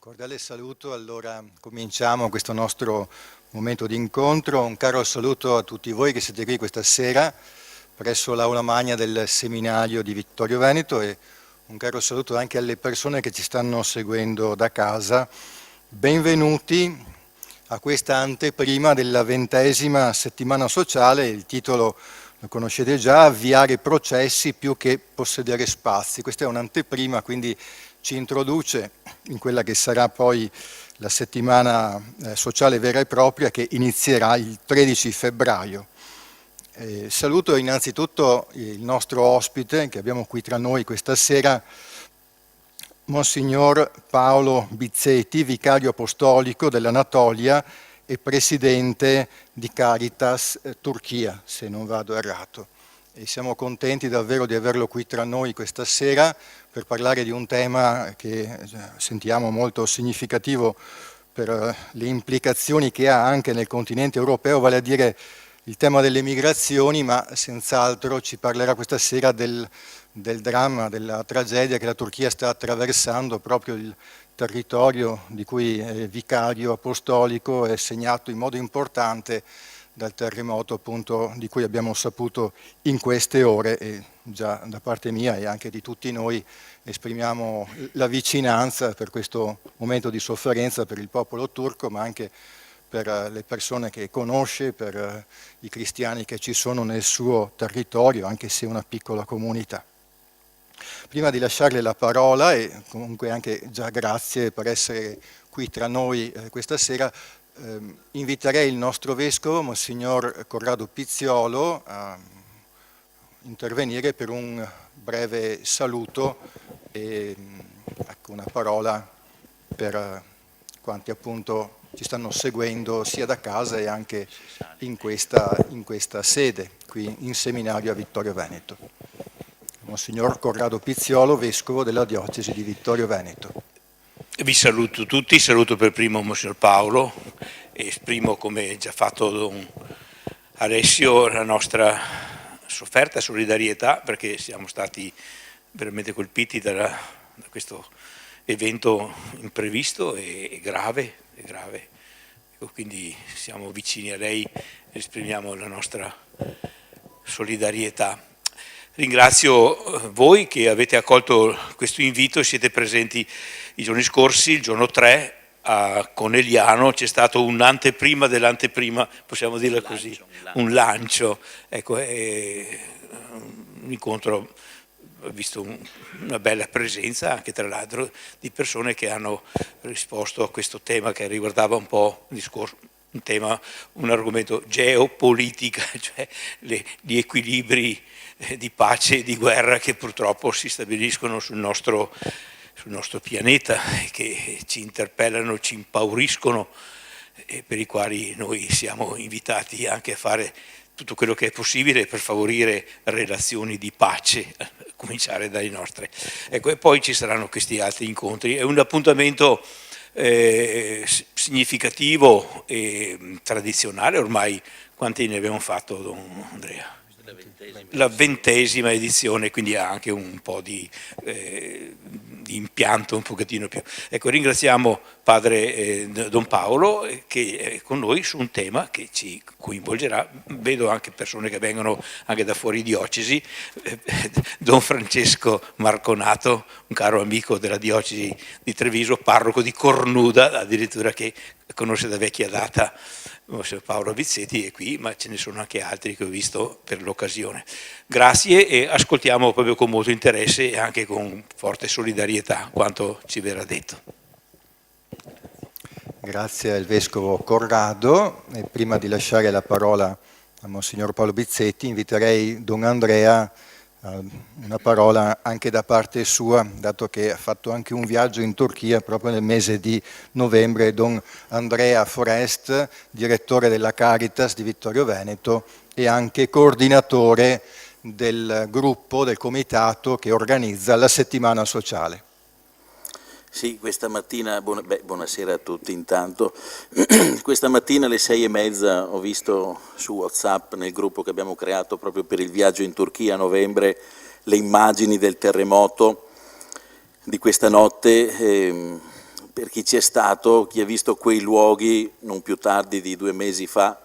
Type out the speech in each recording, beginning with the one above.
Cordiale saluto, allora cominciamo questo nostro momento di incontro. Un caro saluto a tutti voi che siete qui questa sera presso l'Aula Magna del Seminario di Vittorio Veneto e un caro saluto anche alle persone che ci stanno seguendo da casa. Benvenuti a questa anteprima della 20ª settimana sociale. Il titolo lo conoscete già, Avviare processi più che possedere spazi. Questa è un'anteprima, quindi ci introduce in quella che sarà poi la settimana sociale vera e propria che inizierà il 13 febbraio. Saluto innanzitutto il nostro ospite che abbiamo qui tra noi questa sera, Monsignor Paolo Bizzetti, vicario apostolico dell'Anatolia e presidente di Caritas Turchia, se non vado errato. E siamo contenti davvero di averlo qui tra noi questa sera per parlare di un tema che sentiamo molto significativo per le implicazioni che ha anche nel continente europeo, vale a dire il tema delle migrazioni, ma senz'altro ci parlerà questa sera del dramma, della tragedia che la Turchia sta attraversando, proprio il territorio di cui è vicario apostolico è segnato in modo importante dal terremoto appunto di cui abbiamo saputo in queste ore e già da parte mia e anche di tutti noi esprimiamo la vicinanza per questo momento di sofferenza per il popolo turco, ma anche per le persone che conosce, per i cristiani che ci sono nel suo territorio, anche se una piccola comunità. Prima di lasciarle la parola, e comunque anche già grazie per essere qui tra noi questa sera, inviterei il nostro vescovo, Monsignor Corrado Pizziolo, a intervenire per un breve saluto e ecco, una parola per quanti appunto ci stanno seguendo sia da casa e anche in questa sede, qui in seminario a Vittorio Veneto. Monsignor Corrado Pizziolo, vescovo della diocesi di Vittorio Veneto. Vi saluto tutti, saluto per primo Monsignor Paolo e esprimo, come già fatto Don Alessio, la nostra sofferta solidarietà perché siamo stati veramente colpiti da questo evento imprevisto e grave. Quindi siamo vicini a lei e esprimiamo la nostra solidarietà. Ringrazio voi che avete accolto questo invito e siete presenti i giorni scorsi, il giorno 3 a Conegliano c'è stato un'anteprima dell'anteprima, possiamo dirla così, un lancio. Ecco, un incontro, ho visto una bella presenza anche tra l'altro di persone che hanno risposto a questo tema che riguardava un po' il discorso, un argomento geopolitica, cioè gli equilibri di pace e di guerra che purtroppo si stabiliscono sul nostro pianeta e che ci interpellano, ci impauriscono e per i quali noi siamo invitati anche a fare tutto quello che è possibile per favorire relazioni di pace, a cominciare dalle nostre. Ecco, e poi ci saranno questi altri incontri. È un appuntamento significativo e tradizionale, ormai quanti ne abbiamo fatto, Don Andrea? La 20ª edizione, quindi ha anche un po' di impianto un pochettino più. Ecco, ringraziamo Padre Don Paolo che è con noi su un tema che ci coinvolgerà. Vedo anche persone che vengono anche da fuori diocesi, Don Francesco Marconato, un caro amico della diocesi di Treviso, parroco di Cornuda, addirittura, che conosce da vecchia data Paolo Bizzetti è qui, ma ce ne sono anche altri che ho visto per l'occasione. Grazie e ascoltiamo proprio con molto interesse e anche con forte solidarietà quanto ci verrà detto. Grazie al Vescovo Corrado e prima di lasciare la parola a Monsignor Paolo Bizzetti inviterei Don Andrea una parola anche da parte sua, dato che ha fatto anche un viaggio in Turchia proprio nel mese di novembre, Don Andrea Forest, direttore della Caritas di Vittorio Veneto e anche coordinatore del gruppo, del comitato che organizza la settimana sociale. Sì, questa mattina, buonasera a tutti intanto, questa mattina alle 6:30 ho visto su WhatsApp nel gruppo che abbiamo creato proprio per il viaggio in Turchia a novembre le immagini del terremoto di questa notte per chi c'è stato, chi ha visto quei luoghi non più tardi di 2 mesi fa,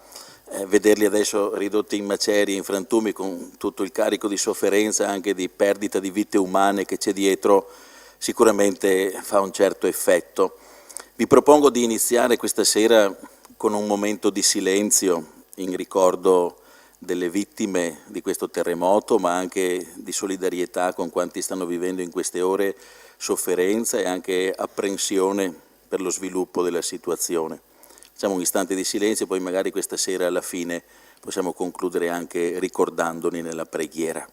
vederli adesso ridotti in macerie, in frantumi, con tutto il carico di sofferenza, anche di perdita di vite umane che c'è dietro, sicuramente fa un certo effetto. Vi propongo di iniziare questa sera con un momento di silenzio in ricordo delle vittime di questo terremoto, ma anche di solidarietà con quanti stanno vivendo in queste ore sofferenza e anche apprensione per lo sviluppo della situazione. Facciamo un istante di silenzio e poi magari questa sera alla fine possiamo concludere anche ricordandoli nella preghiera.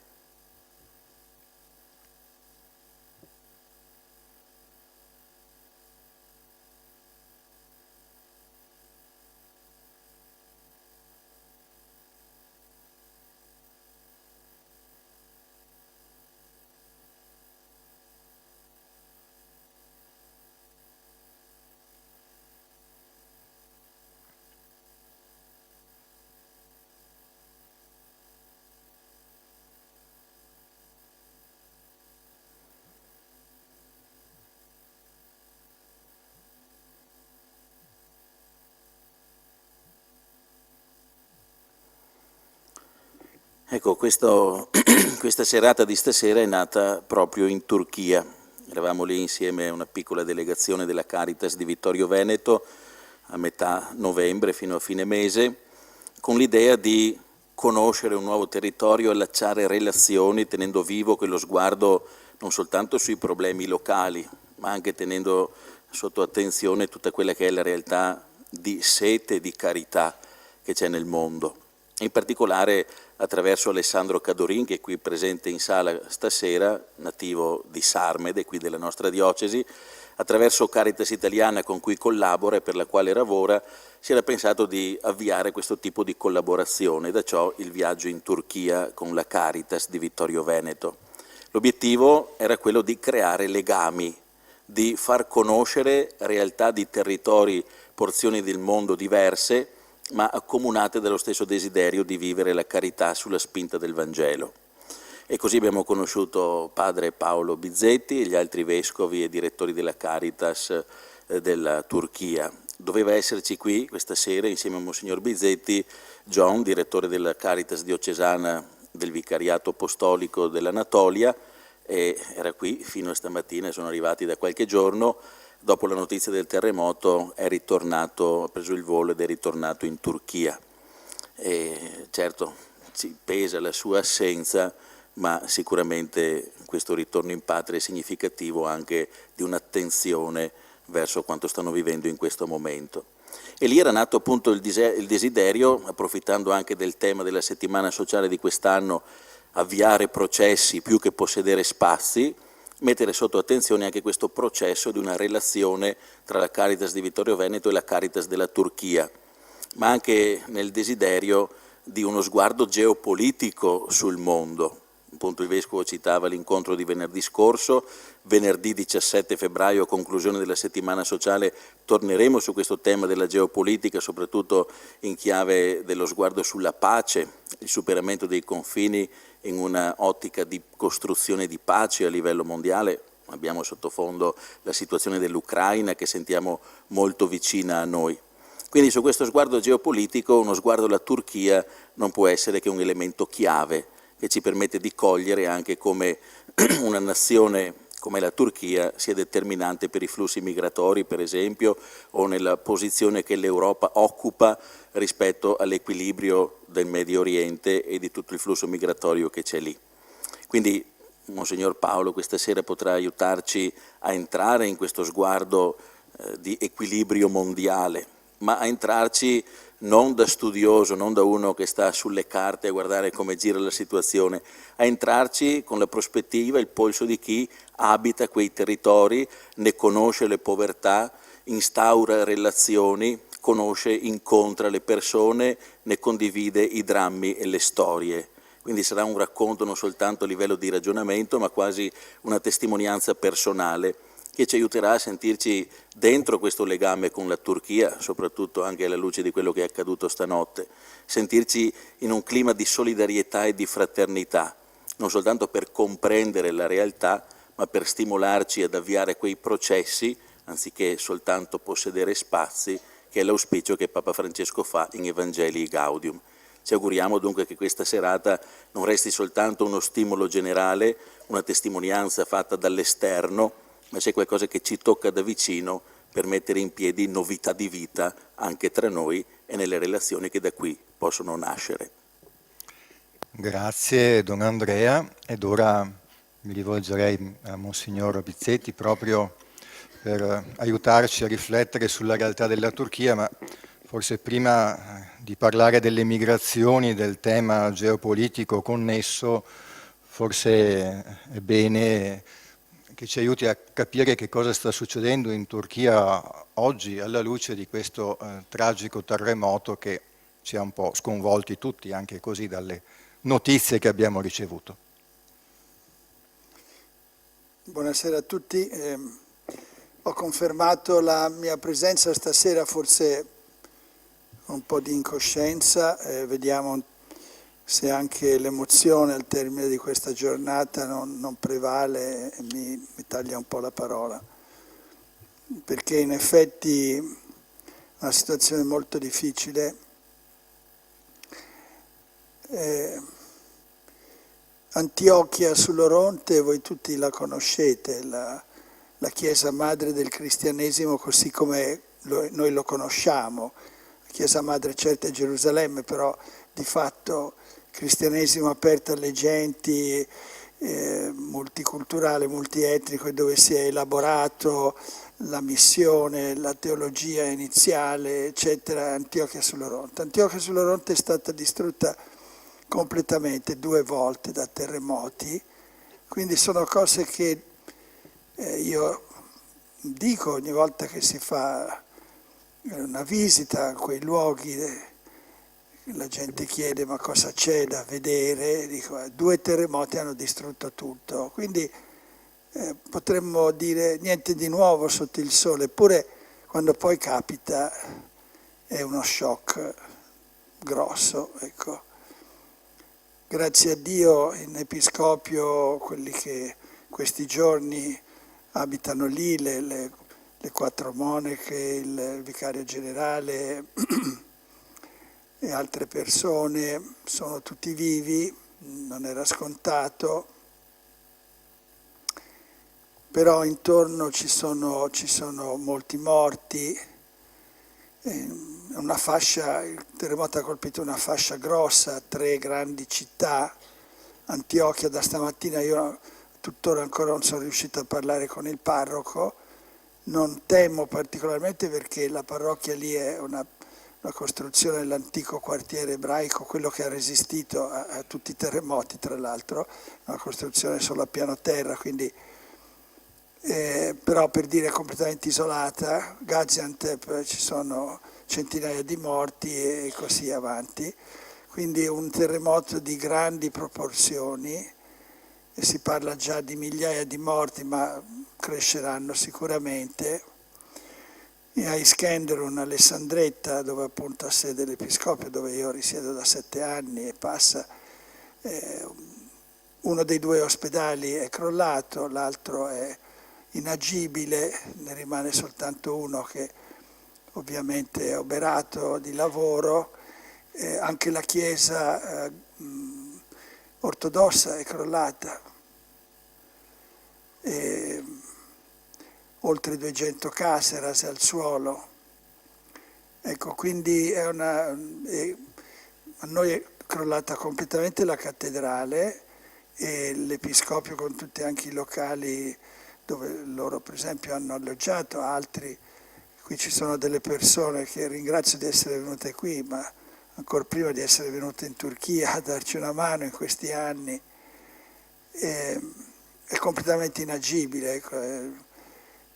Ecco, questa serata di stasera è nata proprio in Turchia. Eravamo lì insieme a una piccola delegazione della Caritas di Vittorio Veneto a metà novembre fino a fine mese, con l'idea di conoscere un nuovo territorio, allacciare relazioni, tenendo vivo quello sguardo non soltanto sui problemi locali, ma anche tenendo sotto attenzione tutta quella che è la realtà di sete e di carità che c'è nel mondo. In particolare attraverso Alessandro Cadorin, che è qui presente in sala stasera, nativo di Sarmede, qui della nostra diocesi, attraverso Caritas Italiana con cui collabora e per la quale lavora, si era pensato di avviare questo tipo di collaborazione, da ciò il viaggio in Turchia con la Caritas di Vittorio Veneto. L'obiettivo era quello di creare legami, di far conoscere realtà di territori, porzioni del mondo diverse, ma accomunate dallo stesso desiderio di vivere la carità sulla spinta del Vangelo. E così abbiamo conosciuto padre Paolo Bizzetti e gli altri vescovi e direttori della Caritas della Turchia. Doveva esserci qui questa sera insieme a Monsignor Bizzetti John, direttore della Caritas diocesana del Vicariato Apostolico dell'Anatolia, e era qui fino a stamattina, sono arrivati da qualche giorno. Dopo la notizia del terremoto è ritornato, ha preso il volo ed è ritornato in Turchia. E certo ci pesa la sua assenza, ma sicuramente questo ritorno in patria è significativo anche di un'attenzione verso quanto stanno vivendo in questo momento. E lì era nato appunto il desiderio, approfittando anche del tema della settimana sociale di quest'anno, avviare processi più che possedere spazi, mettere sotto attenzione anche questo processo di una relazione tra la Caritas di Vittorio Veneto e la Caritas della Turchia, ma anche nel desiderio di uno sguardo geopolitico sul mondo. Appunto il Vescovo citava l'incontro di venerdì scorso, venerdì 17 febbraio, conclusione della settimana sociale, torneremo su questo tema della geopolitica, soprattutto in chiave dello sguardo sulla pace, il superamento dei confini in una ottica di costruzione di pace a livello mondiale. Abbiamo sottofondo la situazione dell'Ucraina che sentiamo molto vicina a noi. Quindi su questo sguardo geopolitico, uno sguardo alla Turchia non può essere che un elemento chiave che ci permette di cogliere anche come una nazione come la Turchia sia determinante per i flussi migratori, per esempio, o nella posizione che l'Europa occupa rispetto all'equilibrio del Medio Oriente e di tutto il flusso migratorio che c'è lì. Quindi Monsignor Paolo questa sera potrà aiutarci a entrare in questo sguardo di equilibrio mondiale, ma a entrarci non da studioso, non da uno che sta sulle carte a guardare come gira la situazione, a entrarci con la prospettiva, il polso di chi abita quei territori, ne conosce le povertà, instaura relazioni, conosce, incontra le persone, ne condivide i drammi e le storie. Quindi sarà un racconto non soltanto a livello di ragionamento, ma quasi una testimonianza personale che ci aiuterà a sentirci dentro questo legame con la Turchia, soprattutto anche alla luce di quello che è accaduto stanotte, sentirci in un clima di solidarietà e di fraternità, non soltanto per comprendere la realtà, ma per stimolarci ad avviare quei processi anziché soltanto possedere spazi, che è l'auspicio che Papa Francesco fa in Evangelii Gaudium. Ci auguriamo dunque che questa serata non resti soltanto uno stimolo generale, una testimonianza fatta dall'esterno, ma c'è qualcosa che ci tocca da vicino per mettere in piedi novità di vita anche tra noi e nelle relazioni che da qui possono nascere. Grazie Don Andrea, ed ora mi rivolgerei a Monsignor Bizzetti proprio per aiutarci a riflettere sulla realtà della Turchia, ma forse prima di parlare delle migrazioni, del tema geopolitico connesso, forse è bene che ci aiuti a capire che cosa sta succedendo in Turchia oggi alla luce di questo tragico terremoto che ci ha un po' sconvolti tutti, anche così dalle notizie che abbiamo ricevuto. Buonasera a tutti. Ho confermato la mia presenza stasera, forse un po' di incoscienza, vediamo se anche l'emozione al termine di questa giornata non prevale e mi taglia un po' la parola, perché in effetti è una situazione molto difficile. Antiochia sull'Oronte, voi tutti la conoscete, la chiesa madre del cristianesimo così come noi lo conosciamo. La chiesa madre certo è Gerusalemme, però di fatto cristianesimo aperto alle genti, multiculturale, multietnico, e dove si è elaborato la missione, la teologia iniziale, eccetera. Antiochia sull'Oronte. Antiochia sull'Oronte è stata distrutta completamente 2 volte da terremoti, quindi sono cose che io dico ogni volta che si fa una visita a quei luoghi, la gente chiede ma cosa c'è da vedere, dico 2 terremoti hanno distrutto tutto, quindi potremmo dire niente di nuovo sotto il sole, eppure quando poi capita è uno shock grosso, ecco. Grazie a Dio in Episcopio, quelli che questi giorni abitano lì, le 4 monache, il vicario generale e altre persone, sono tutti vivi, non era scontato, però intorno ci sono molti morti. Una fascia, il terremoto ha colpito una fascia grossa, 3 grandi città. Antiochia, da stamattina io tuttora ancora non sono riuscito a parlare con il parroco, non temo particolarmente perché la parrocchia lì è una costruzione dell'antico quartiere ebraico, quello che ha resistito a tutti i terremoti tra l'altro, una costruzione solo a piano terra, quindi però per dire completamente isolata. Gaziantep ci sono centinaia di morti e così avanti, quindi un terremoto di grandi proporzioni, e si parla già di migliaia di morti, ma cresceranno sicuramente. E a Iskenderun, Alessandretta, dove appunto ha sede l'Episcopio, dove io risiedo da 7 anni e passa, uno dei 2 ospedali è crollato, l'altro è inagibile, ne rimane soltanto uno che ovviamente è oberato di lavoro, anche la chiesa ortodossa è crollata, oltre 200 case rase al suolo. Ecco, quindi a noi è crollata completamente la cattedrale e l'Episcopio con tutti anche i locali dove loro per esempio hanno alloggiato, altri. Qui ci sono delle persone che ringrazio di essere venute qui, ma ancora prima di essere venute in Turchia a darci una mano in questi anni. È completamente inagibile, ecco.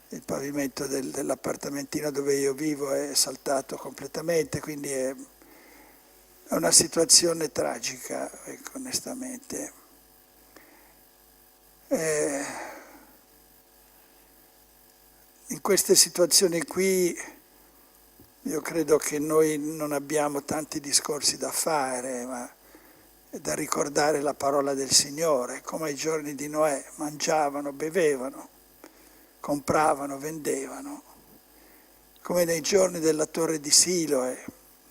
Il pavimento dell'appartamentino dove io vivo è saltato completamente, quindi è una situazione tragica, ecco, onestamente. In queste situazioni qui io credo che noi non abbiamo tanti discorsi da fare, ma è da ricordare la parola del Signore, come ai giorni di Noè, mangiavano, bevevano, compravano, vendevano, come nei giorni della torre di Siloe,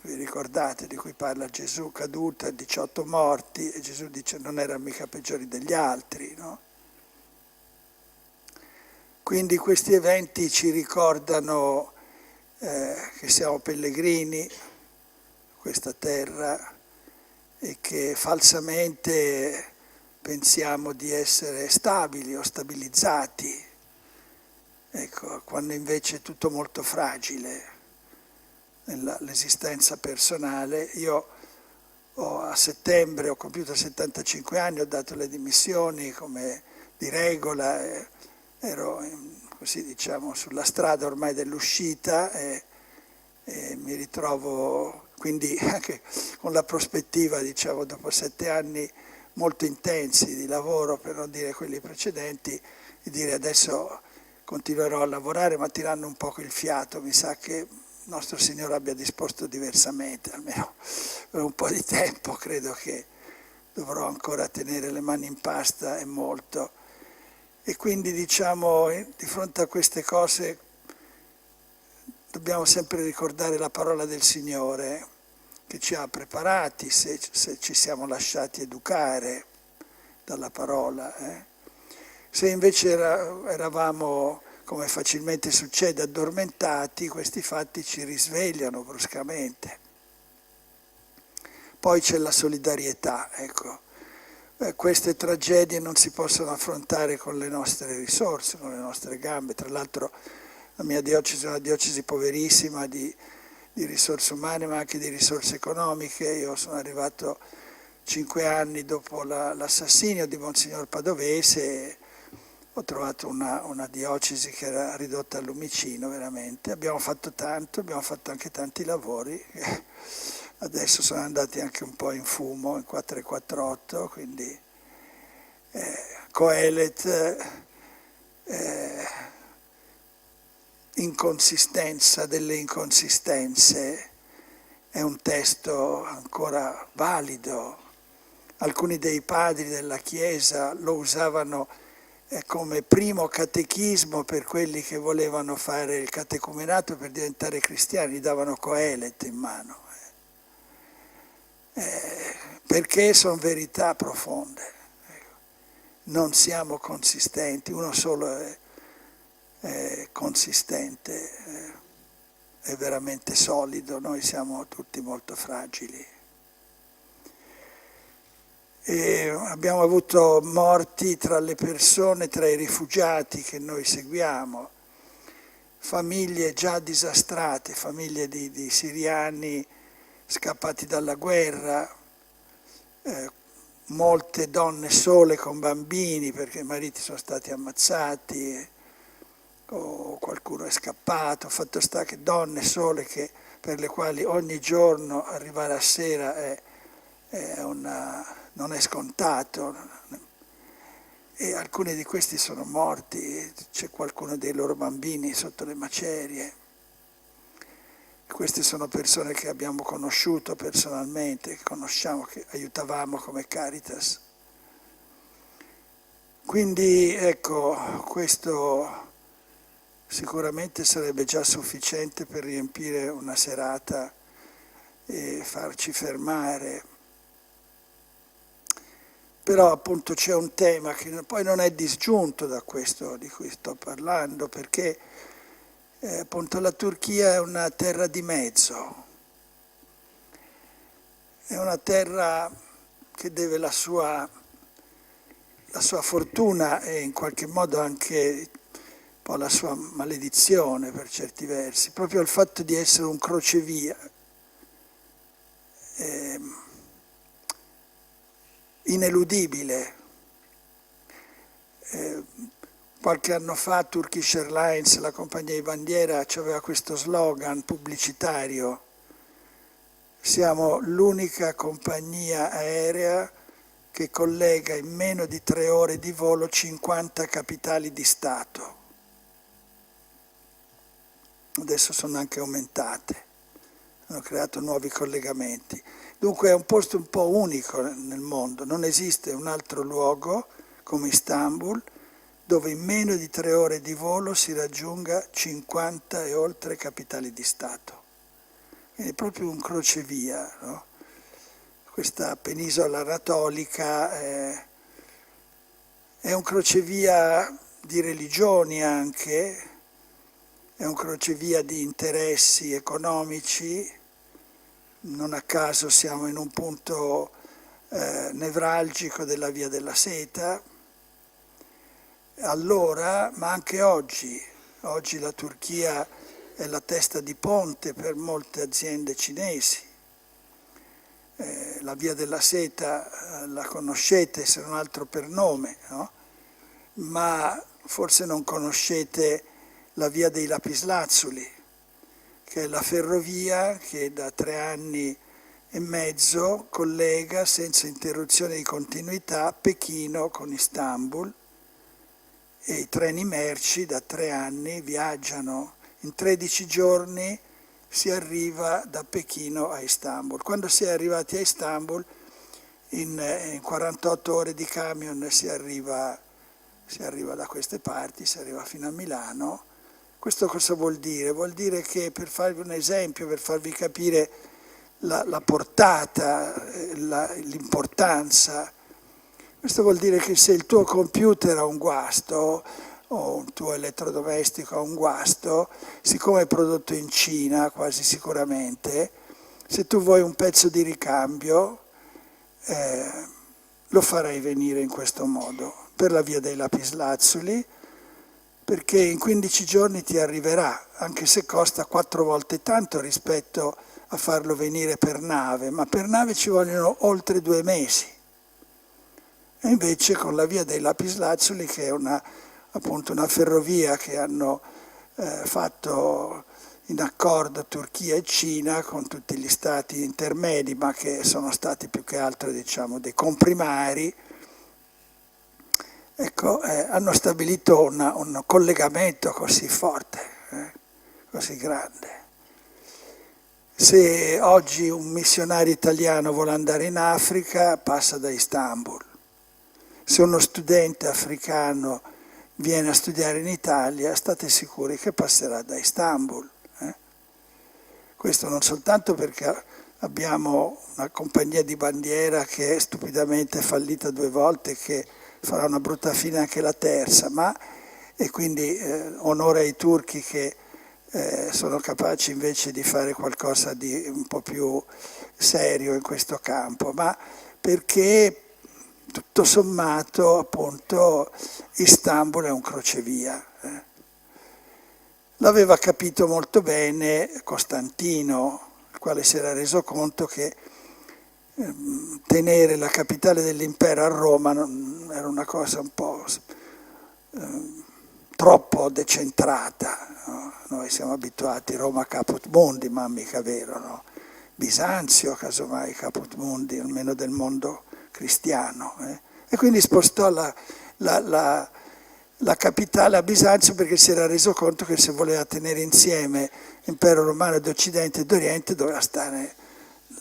vi ricordate, di cui parla Gesù, caduta, 18 morti, e Gesù dice non erano mica peggiori degli altri, no? Quindi questi eventi ci ricordano che siamo pellegrini, questa terra, e che falsamente pensiamo di essere stabili o stabilizzati, ecco, quando invece è tutto molto fragile nell'esistenza personale. Io a settembre ho compiuto 75 anni, ho dato le dimissioni come di regola, ero così diciamo sulla strada ormai dell'uscita e mi ritrovo quindi anche con la prospettiva, diciamo, dopo 7 anni molto intensi di lavoro, per non dire quelli precedenti, di dire adesso continuerò a lavorare ma tirando un poco il fiato. Mi sa che il nostro Signore abbia disposto diversamente, almeno per un po' di tempo credo che dovrò ancora tenere le mani in pasta e molto. E quindi diciamo di fronte a queste cose dobbiamo sempre ricordare la parola del Signore che ci ha preparati se ci siamo lasciati educare dalla parola. Se invece eravamo, come facilmente succede, addormentati, questi fatti ci risvegliano bruscamente. Poi c'è la solidarietà, ecco. Queste tragedie non si possono affrontare con le nostre risorse, con le nostre gambe. Tra l'altro la mia diocesi è una diocesi poverissima di risorse umane ma anche di risorse economiche. Io sono arrivato 5 anni dopo l'assassinio di Monsignor Padovese e ho trovato una diocesi che era ridotta al lumicino veramente. Abbiamo fatto tanto, abbiamo fatto anche tanti lavori. Adesso sono andati anche un po' in fumo, in 448, quindi Coelet, inconsistenza delle inconsistenze, è un testo ancora valido. Alcuni dei padri della Chiesa lo usavano come primo catechismo per quelli che volevano fare il catecumenato per diventare cristiani, gli davano Coelet in mano. Perché sono verità profonde. Non siamo consistenti, uno solo è consistente, è veramente solido, noi siamo tutti molto fragili. E abbiamo avuto morti tra le persone, tra i rifugiati che noi seguiamo, famiglie già disastrate, famiglie di siriani scappati dalla guerra, molte donne sole con bambini perché i mariti sono stati ammazzati o qualcuno è scappato. Fatto sta che donne sole per le quali ogni giorno arrivare a sera non è scontato, e alcuni di questi sono morti, c'è qualcuno dei loro bambini sotto le macerie. Queste sono persone che abbiamo conosciuto personalmente, che conosciamo, che aiutavamo come Caritas. Quindi ecco, questo sicuramente sarebbe già sufficiente per riempire una serata e farci fermare. Però appunto c'è un tema che poi non è disgiunto da questo di cui sto parlando, perché appunto la Turchia è una terra di mezzo, è una terra che deve la sua fortuna e in qualche modo anche un po' la sua maledizione per certi versi, proprio il fatto di essere un crocevia, ineludibile. Qualche anno fa Turkish Airlines, la compagnia di bandiera, aveva questo slogan pubblicitario: siamo l'unica compagnia aerea che collega in meno di 3 ore di volo 50 capitali di Stato. Adesso sono anche aumentate, hanno creato nuovi collegamenti. Dunque è un posto un po' unico nel mondo, non esiste un altro luogo come Istanbul dove in meno di 3 ore di volo si raggiunga 50 e oltre capitali di Stato. Quindi è proprio un crocevia, no? Questa penisola anatolica è un crocevia di religioni anche, è un crocevia di interessi economici, non a caso siamo in un punto nevralgico della Via della Seta. Allora, ma anche oggi la Turchia è la testa di ponte per molte aziende cinesi. La Via della Seta la conoscete, se non altro per nome, no? Ma forse non conoscete la Via dei Lapislazzuli, che è la ferrovia che da 3 anni e mezzo collega senza interruzione di continuità Pechino con Istanbul, e i treni merci da 3 anni viaggiano. In 13 giorni si arriva da Pechino a Istanbul. Quando si è arrivati a Istanbul, in 48 ore di camion si arriva da queste parti, si arriva fino a Milano. Questo cosa vuol dire? Vuol dire che, per farvi un esempio, per farvi capire la portata, l'importanza, questo vuol dire che se il tuo computer ha un guasto o un tuo elettrodomestico ha un guasto, siccome è prodotto in Cina quasi sicuramente, se tu vuoi un pezzo di ricambio lo farai venire in questo modo, per la Via dei Lapislazzuli, perché in 15 giorni ti arriverà, anche se costa 4 volte tanto rispetto a farlo venire per nave, ma per nave ci vogliono oltre 2 mesi. E invece con la Via dei Lapislazzuli, che è appunto una ferrovia che hanno fatto in accordo Turchia e Cina con tutti gli stati intermedi, ma che sono stati più che altro, diciamo, dei comprimari, ecco, hanno stabilito un collegamento così forte, così grande. Se oggi un missionario italiano vuole andare in Africa, passa da Istanbul. Se uno studente africano viene a studiare in Italia, state sicuri che passerà da Istanbul. Questo non soltanto perché abbiamo una compagnia di bandiera che è stupidamente fallita 2 volte, che farà una brutta fine anche la terza, e quindi onore ai turchi che sono capaci invece di fare qualcosa di un po' più serio in questo campo, ma perché tutto sommato, appunto, Istanbul è un crocevia. L'aveva capito molto bene Costantino, il quale si era reso conto che tenere la capitale dell'impero a Roma era una cosa un po' troppo decentrata, no? Noi siamo abituati a Roma caput mundi, ma mica vero, no? Bisanzio, casomai caput mundi, almeno del mondo cristiano. E quindi spostò la capitale a Bisanzio, perché si era reso conto che se voleva tenere insieme impero romano d'Occidente e d'Oriente doveva stare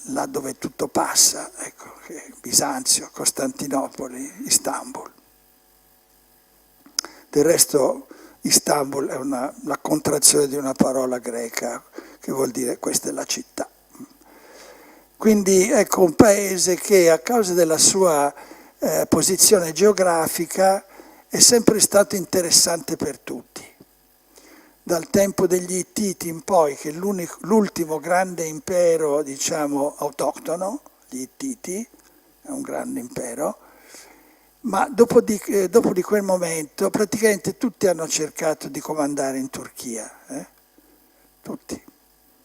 là dove tutto passa, ecco, Bisanzio, Costantinopoli, Istanbul. Del resto Istanbul è la contrazione di una parola greca che vuol dire questa è la città. Quindi ecco un paese che a causa della sua posizione geografica è sempre stato interessante per tutti. Dal tempo degli Ittiti in poi, che è l'ultimo grande impero, diciamo, autoctono, gli Ittiti, è un grande impero, ma dopo di quel momento praticamente tutti hanno cercato di comandare in Turchia, tutti,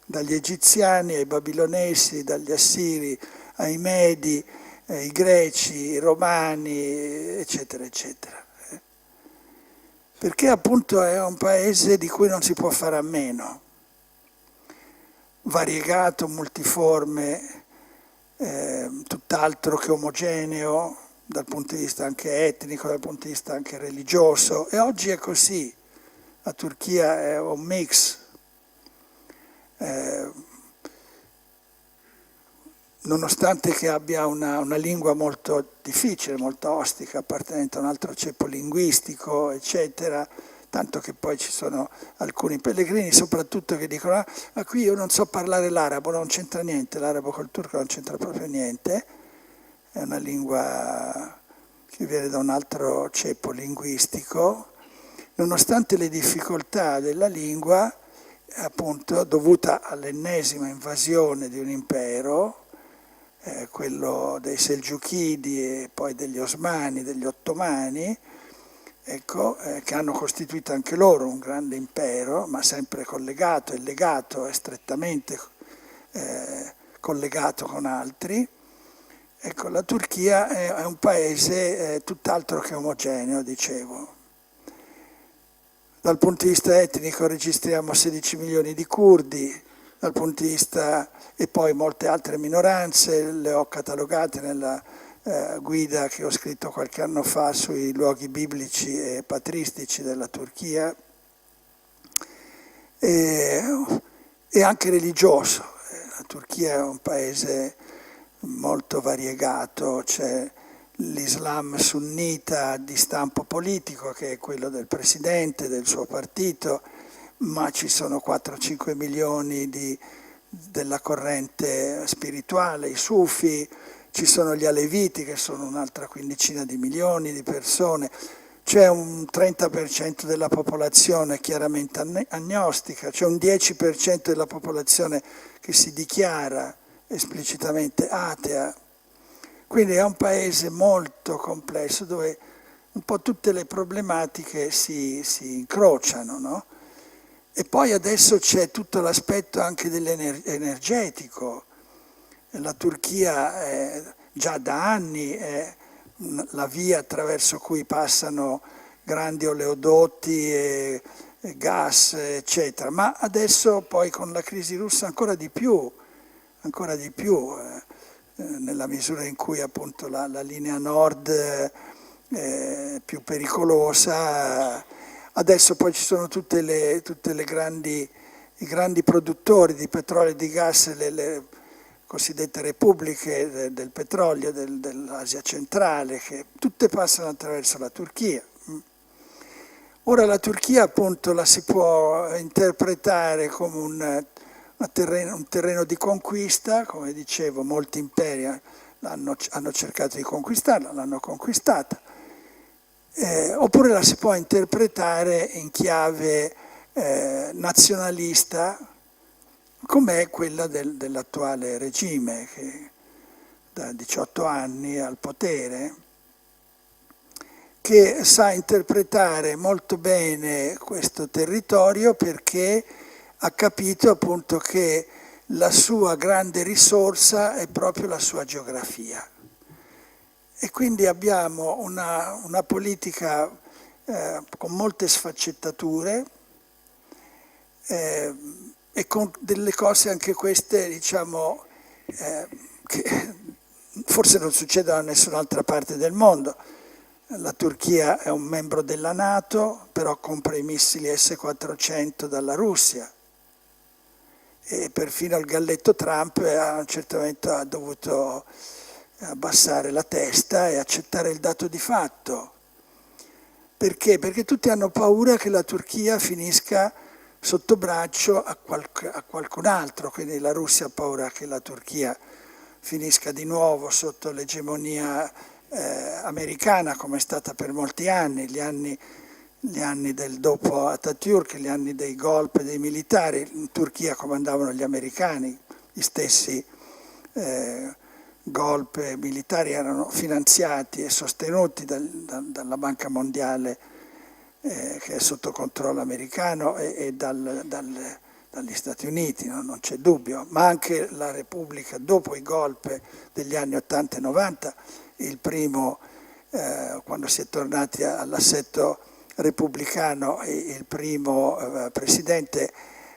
dagli egiziani ai babilonesi, dagli assiri ai medi, ai greci, i romani, eccetera, eccetera. Perché appunto è un paese di cui non si può fare a meno, variegato, multiforme, tutt'altro che omogeneo dal punto di vista anche etnico, dal punto di vista anche religioso, e oggi è così. La Turchia è un mix. nonostante che abbia una lingua molto difficile, molto ostica, appartenente a un altro ceppo linguistico, eccetera, tanto che poi ci sono alcuni pellegrini soprattutto che dicono qui io non so parlare l'arabo, non c'entra niente, l'arabo col turco non c'entra proprio niente, è una lingua che viene da un altro ceppo linguistico, nonostante le difficoltà della lingua, appunto dovuta all'ennesima invasione di un impero, quello dei Selgiuchidi e poi degli Osmani, degli Ottomani, ecco, che hanno costituito anche loro un grande impero, ma sempre collegato e legato, e strettamente collegato con altri. Ecco, la Turchia è un paese tutt'altro che omogeneo, dicevo. Dal punto di vista etnico registriamo 16 milioni di curdi, dal punto di vista e poi molte altre minoranze, le ho catalogate nella guida che ho scritto qualche anno fa sui luoghi biblici e patristici della Turchia, e anche religioso. La Turchia è un paese molto variegato, c'è l'Islam sunnita di stampo politico, che è quello del presidente, del suo partito, ma ci sono 4-5 milioni della corrente spirituale, i sufi, ci sono gli aleviti che sono un'altra quindicina di milioni di persone, c'è un 30% della popolazione chiaramente agnostica, c'è un 10% della popolazione che si dichiara esplicitamente atea. Quindi è un paese molto complesso dove un po' tutte le problematiche si incrociano, no? E poi adesso c'è tutto l'aspetto anche dell'energetico. La Turchia già da anni è la via attraverso cui passano grandi oleodotti e gas, eccetera. Ma adesso poi con la crisi russa ancora di più, nella misura in cui appunto la linea nord è più pericolosa. Adesso poi ci sono tutte le i grandi produttori di petrolio e di gas, le cosiddette repubbliche del petrolio dell'Asia centrale, che tutte passano attraverso la Turchia. Ora la Turchia appunto la si può interpretare come un terreno di conquista, come dicevo, molti imperi hanno cercato di conquistarla, l'hanno conquistata, oppure la si può interpretare in chiave nazionalista, com'è quella dell'attuale regime, che da 18 anni è al potere, che sa interpretare molto bene questo territorio perché ha capito appunto che la sua grande risorsa è proprio la sua geografia. E quindi abbiamo una politica con molte sfaccettature e con delle cose anche queste, diciamo, che forse non succedono da nessun'altra parte del mondo. La Turchia è un membro della NATO, però compra i missili S-400 dalla Russia. E perfino il galletto Trump a un certo momento ha dovuto abbassare la testa e accettare il dato di fatto. Perché? Perché tutti hanno paura che la Turchia finisca sotto braccio a qualcun altro, quindi la Russia ha paura che la Turchia finisca di nuovo sotto l'egemonia americana, come è stata per molti anni, gli anni del dopo Atatürk, gli anni dei golpe dei militari. In Turchia comandavano gli americani, gli stessi golpe militari erano finanziati e sostenuti dalla Banca Mondiale, che è sotto controllo americano, e dagli Stati Uniti, no? Non c'è dubbio, ma anche la Repubblica dopo i golpe degli anni 80 e 90, il primo, quando si è tornati all'assetto repubblicano, il primo presidente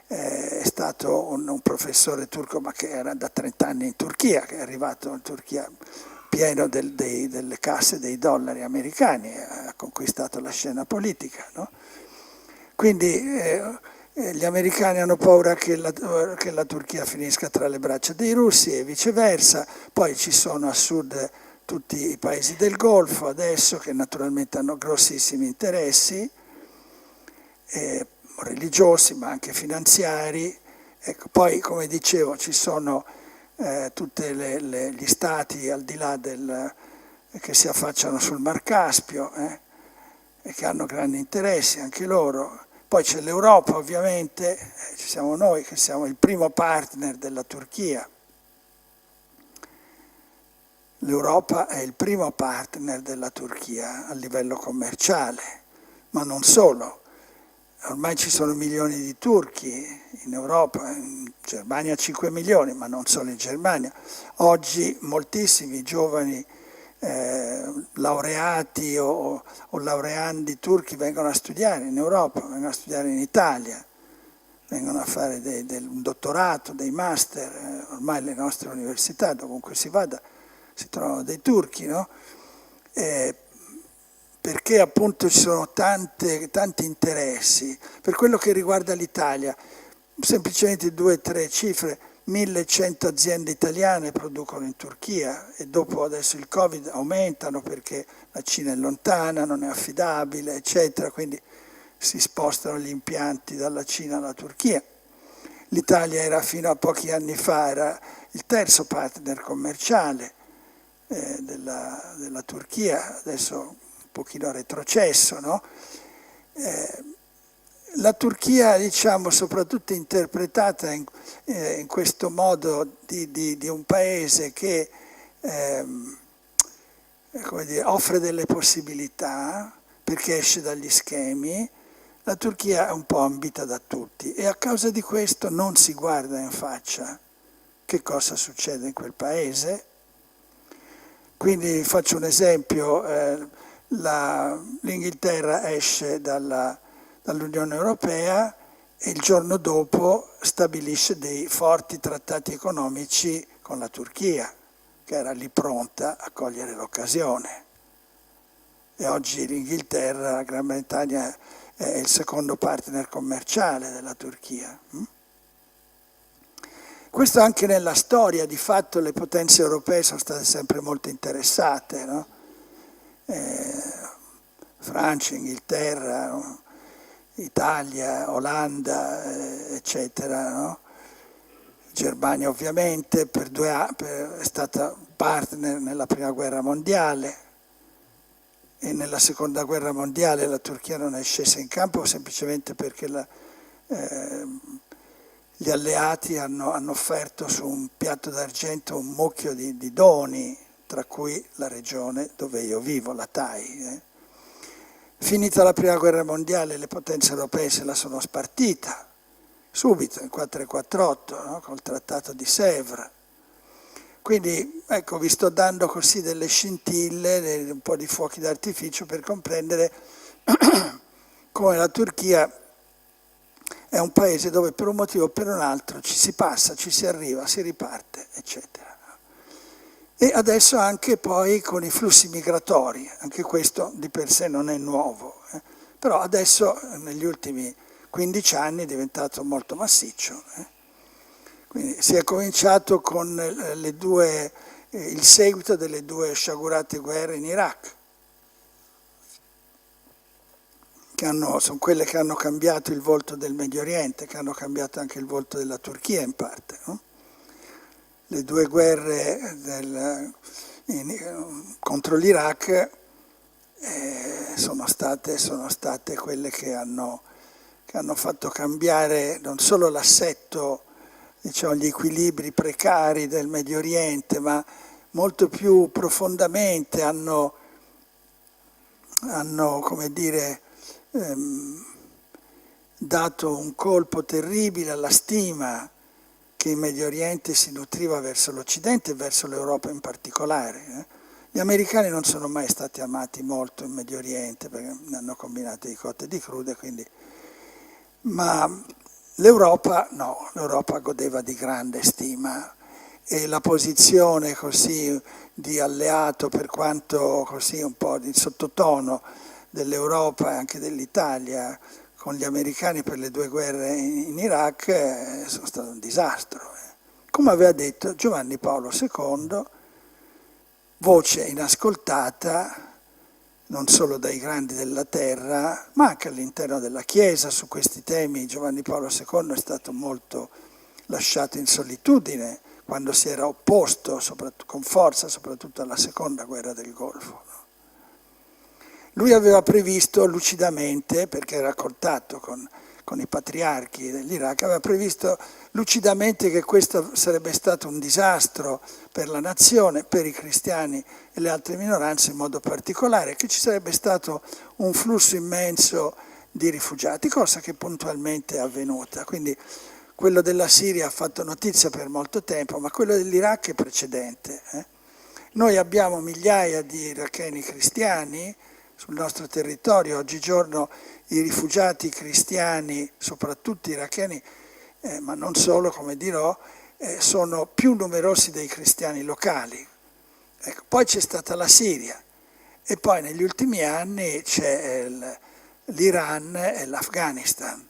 è stato un professore turco, ma che era da 30 anni in Turchia, che è arrivato in Turchia pieno delle casse dei dollari americani, ha conquistato la scena politica, no? Quindi Gli americani hanno paura che la Turchia finisca tra le braccia dei russi e viceversa, poi ci sono a sud tutti i paesi del Golfo adesso che naturalmente hanno grossissimi interessi religiosi ma anche finanziari. Ecco, poi come dicevo ci sono tutti gli stati al di là che si affacciano sul Mar Caspio e che hanno grandi interessi anche loro. Poi c'è l'Europa ovviamente, ci siamo noi che siamo il primo partner della Turchia. L'Europa è il primo partner della Turchia a livello commerciale, ma non solo. Ormai ci sono milioni di turchi in Europa, in Germania 5 milioni, ma non solo in Germania. Oggi moltissimi giovani laureati o laureandi turchi vengono a studiare in Europa, vengono a studiare in Italia, vengono a fare un dottorato, dei master. Ormai le nostre università, dovunque si vada, si trovano dei turchi, no? Perché appunto ci sono tanti interessi. Per quello che riguarda l'Italia, semplicemente 2 o 3 cifre: 1100 aziende italiane producono in Turchia e dopo adesso il Covid aumentano perché la Cina è lontana, non è affidabile, eccetera, quindi si spostano gli impianti dalla Cina alla Turchia. L'Italia era fino a pochi anni fa era il terzo partner commerciale della Turchia, adesso un pochino retrocesso, no? La Turchia, diciamo, soprattutto interpretata in questo modo di un paese che come dire, offre delle possibilità perché esce dagli schemi, la Turchia è un po' ambita da tutti e a causa di questo non si guarda in faccia che cosa succede in quel paese. Quindi faccio un esempio, l'Inghilterra esce dall'Unione Europea e il giorno dopo stabilisce dei forti trattati economici con la Turchia, che era lì pronta a cogliere l'occasione. E oggi l'Inghilterra, la Gran Bretagna, è il secondo partner commerciale della Turchia. Questo anche nella storia, di fatto le potenze europee sono state sempre molto interessate, no? Francia, Inghilterra, Italia, Olanda, eccetera, no? Germania ovviamente è stata partner nella prima guerra mondiale e nella seconda guerra mondiale la Turchia non è scesa in campo semplicemente perché gli alleati hanno offerto su un piatto d'argento un mucchio di doni, tra cui la regione dove io vivo, la TAI. Finita la prima guerra mondiale le potenze europee se la sono spartita, subito, nel 448, no? Col trattato di Sèvres. Quindi ecco, vi sto dando così delle scintille, un po' di fuochi d'artificio per comprendere come la Turchia è un paese dove per un motivo o per un altro ci si passa, ci si arriva, si riparte, eccetera. E adesso anche poi con i flussi migratori, anche questo di per sé non è nuovo, però adesso negli ultimi 15 anni è diventato molto massiccio. Quindi si è cominciato con il seguito delle 2 sciagurate guerre in Iraq, sono quelle che hanno cambiato il volto del Medio Oriente, che hanno cambiato anche il volto della Turchia in parte, no? Le 2 guerre contro l'Iraq sono state quelle che hanno fatto cambiare non solo l'assetto, diciamo, gli equilibri precari del Medio Oriente, ma molto più profondamente hanno come dire, dato un colpo terribile alla stima che in Medio Oriente si nutriva verso l'Occidente e verso l'Europa in particolare. Gli americani non sono mai stati amati molto in Medio Oriente perché ne hanno combinate di cotte e di crude, ma l'Europa no, l'Europa godeva di grande stima e la posizione così di alleato, per quanto così un po' di sottotono, dell'Europa e anche dell'Italia con gli americani per le 2 guerre in Iraq sono stato un disastro. Come aveva detto Giovanni Paolo II, voce inascoltata non solo dai grandi della terra, ma anche all'interno della Chiesa. Su questi temi Giovanni Paolo II è stato molto lasciato in solitudine quando si era opposto con forza soprattutto alla seconda guerra del Golfo. Lui aveva previsto lucidamente, perché era a contatto con i patriarchi dell'Iraq, aveva previsto lucidamente che questo sarebbe stato un disastro per la nazione, per i cristiani e le altre minoranze in modo particolare, che ci sarebbe stato un flusso immenso di rifugiati, cosa che puntualmente è avvenuta. Quindi quello della Siria ha fatto notizia per molto tempo, ma quello dell'Iraq è precedente. Noi abbiamo migliaia di iracheni cristiani sul nostro territorio. Oggigiorno i rifugiati cristiani, soprattutto iracheni, ma non solo, come dirò, sono più numerosi dei cristiani locali. Ecco, poi c'è stata la Siria e poi negli ultimi anni c'è l'Iran e l'Afghanistan.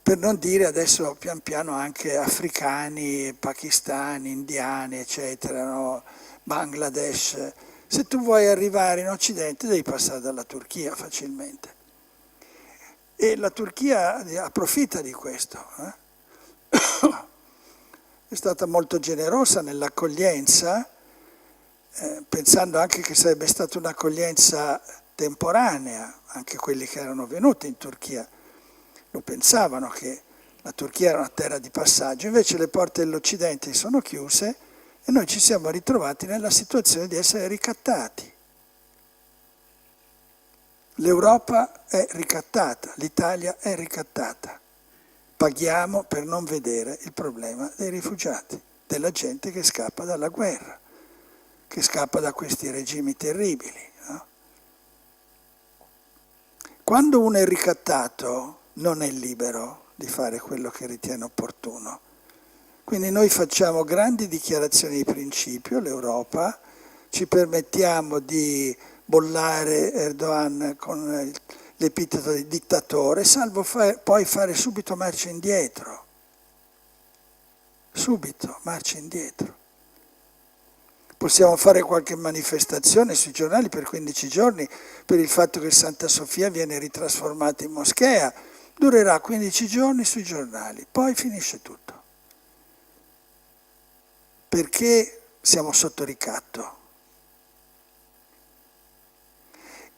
Per non dire adesso pian piano anche africani, pakistani, indiani, eccetera, no? Bangladesh. Se tu vuoi arrivare in Occidente devi passare dalla Turchia facilmente. E la Turchia approfitta di questo. È stata molto generosa nell'accoglienza, pensando anche che sarebbe stata un'accoglienza temporanea, anche quelli che erano venuti in Turchia lo pensavano che la Turchia era una terra di passaggio, invece le porte dell'Occidente sono chiuse e noi ci siamo ritrovati nella situazione di essere ricattati. L'Europa è ricattata, l'Italia è ricattata. Paghiamo per non vedere il problema dei rifugiati, della gente che scappa dalla guerra, che scappa da questi regimi terribili. No? Quando uno è ricattato non è libero di fare quello che ritiene opportuno. Quindi noi facciamo grandi dichiarazioni di principio, l'Europa, ci permettiamo di bollare Erdogan con l'epiteto di dittatore, salvo poi fare subito marcia indietro. Subito marcia indietro. Possiamo fare qualche manifestazione sui giornali per 15 giorni per il fatto che Santa Sofia viene ritrasformata in moschea. Durerà 15 giorni sui giornali, poi finisce tutto. Perché siamo sotto ricatto.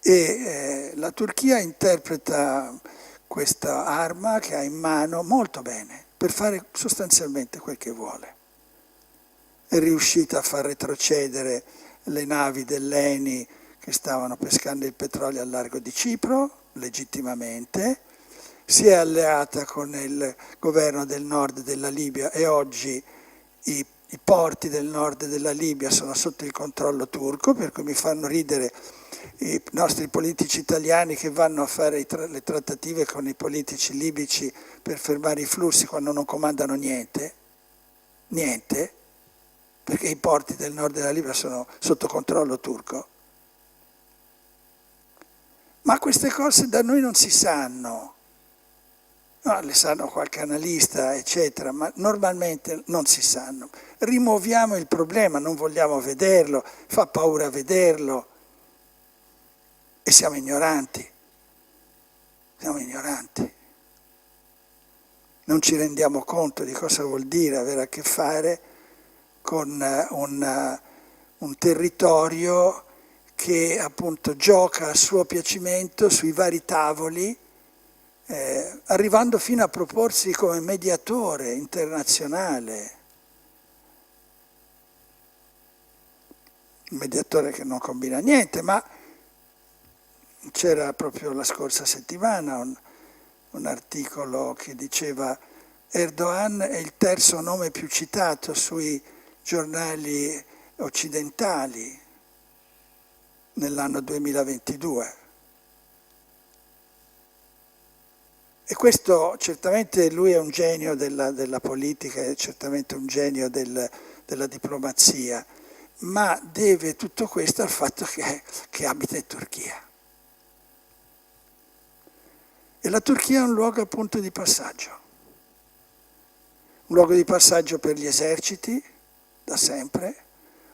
E la Turchia interpreta questa arma che ha in mano molto bene, per fare sostanzialmente quel che vuole. È riuscita a far retrocedere le navi dell'ENI che stavano pescando il petrolio al largo di Cipro, legittimamente, si è alleata con il governo del nord della Libia e oggi i porti del nord della Libia sono sotto il controllo turco, per cui mi fanno ridere i nostri politici italiani che vanno a fare le trattative con i politici libici per fermare i flussi quando non comandano niente, perché i porti del nord della Libia sono sotto controllo turco. Ma queste cose da noi non si sanno. No, le sanno qualche analista, eccetera, ma normalmente non si sanno. Rimuoviamo il problema, non vogliamo vederlo, fa paura vederlo e siamo ignoranti. Siamo ignoranti. Non ci rendiamo conto di cosa vuol dire avere a che fare con un territorio che appunto gioca a suo piacimento sui vari tavoli, arrivando fino a proporsi come mediatore internazionale. Un mediatore che non combina niente, ma c'era proprio la scorsa settimana un articolo che diceva Erdogan è il terzo nome più citato sui giornali occidentali nell'anno 2022. E questo certamente lui è un genio della politica, è certamente un genio della diplomazia, ma deve tutto questo al fatto che abita in Turchia. E la Turchia è un luogo appunto di passaggio. Un luogo di passaggio per gli eserciti, da sempre,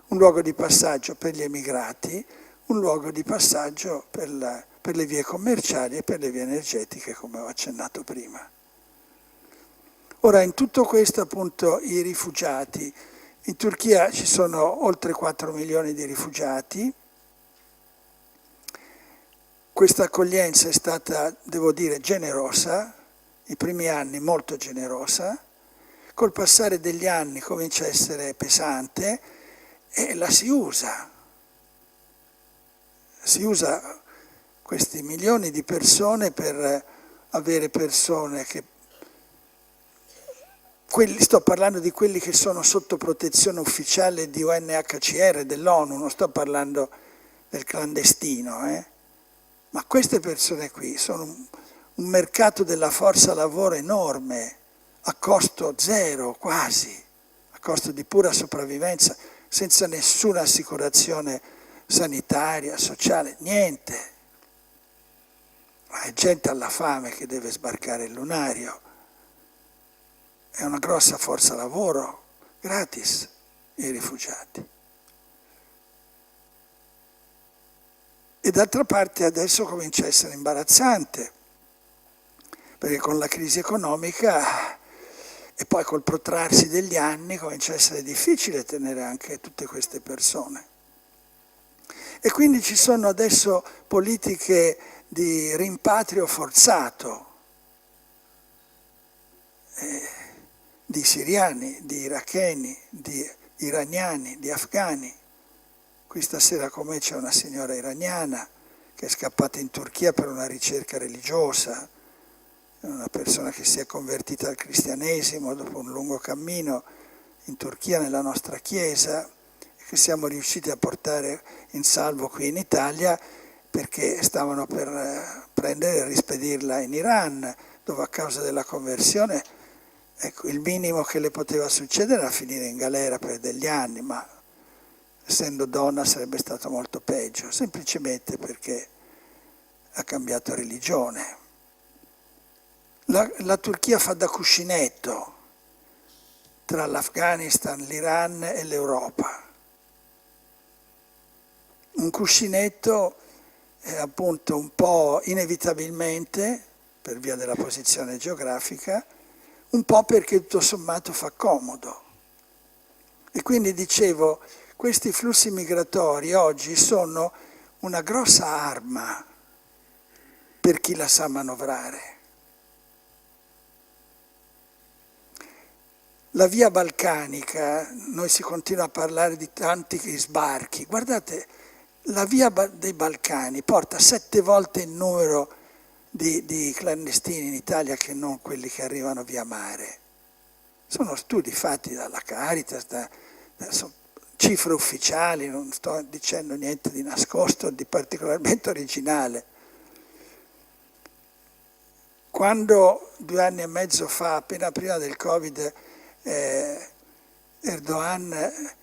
un luogo di passaggio per gli emigrati, un luogo di passaggio per le vie commerciali e per le vie energetiche, come ho accennato prima. Ora, in tutto questo, appunto, i rifugiati. In Turchia ci sono oltre 4 milioni di rifugiati. Questa accoglienza è stata, devo dire, generosa, i primi anni molto generosa. Col passare degli anni comincia a essere pesante e la si usa. Si usa questi milioni di persone per avere persone che... sto parlando di quelli che sono sotto protezione ufficiale di UNHCR, dell'ONU, non sto parlando del clandestino. Ma queste persone qui sono un mercato della forza lavoro enorme, a costo zero quasi, a costo di pura sopravvivenza, senza nessuna assicurazione sanitaria, sociale, niente. Ma è gente alla fame che deve sbarcare il lunario. È una grossa forza lavoro, gratis, i rifugiati. E d'altra parte adesso comincia a essere imbarazzante, perché con la crisi economica e poi col protrarsi degli anni comincia a essere difficile tenere anche tutte queste persone. E quindi ci sono adesso politiche di rimpatrio forzato di siriani, di iracheni, di iraniani, di afghani. Qui stasera con me c'è una signora iraniana che è scappata in Turchia per una ricerca religiosa, una persona che si è convertita al cristianesimo dopo un lungo cammino in Turchia nella nostra chiesa e che siamo riusciti a portare in salvo qui in Italia perché stavano per prendere e rispedirla in Iran, dove a causa della conversione, ecco, il minimo che le poteva succedere era finire in galera per degli anni, ma essendo donna sarebbe stato molto peggio, semplicemente perché ha cambiato religione. La Turchia fa da cuscinetto tra l'Afghanistan, l'Iran e l'Europa. Un cuscinetto appunto un po' inevitabilmente, per via della posizione geografica, un po' perché tutto sommato fa comodo. E quindi dicevo, questi flussi migratori oggi sono una grossa arma per chi la sa manovrare. La via balcanica, noi si continua a parlare di tanti sbarchi, guardate, la via dei Balcani porta 7 volte il numero di clandestini in Italia che non quelli che arrivano via mare. Sono studi fatti dalla Caritas, sono cifre ufficiali, non sto dicendo niente di nascosto, di particolarmente originale. Quando 2 anni e mezzo fa, appena prima del Covid, Erdogan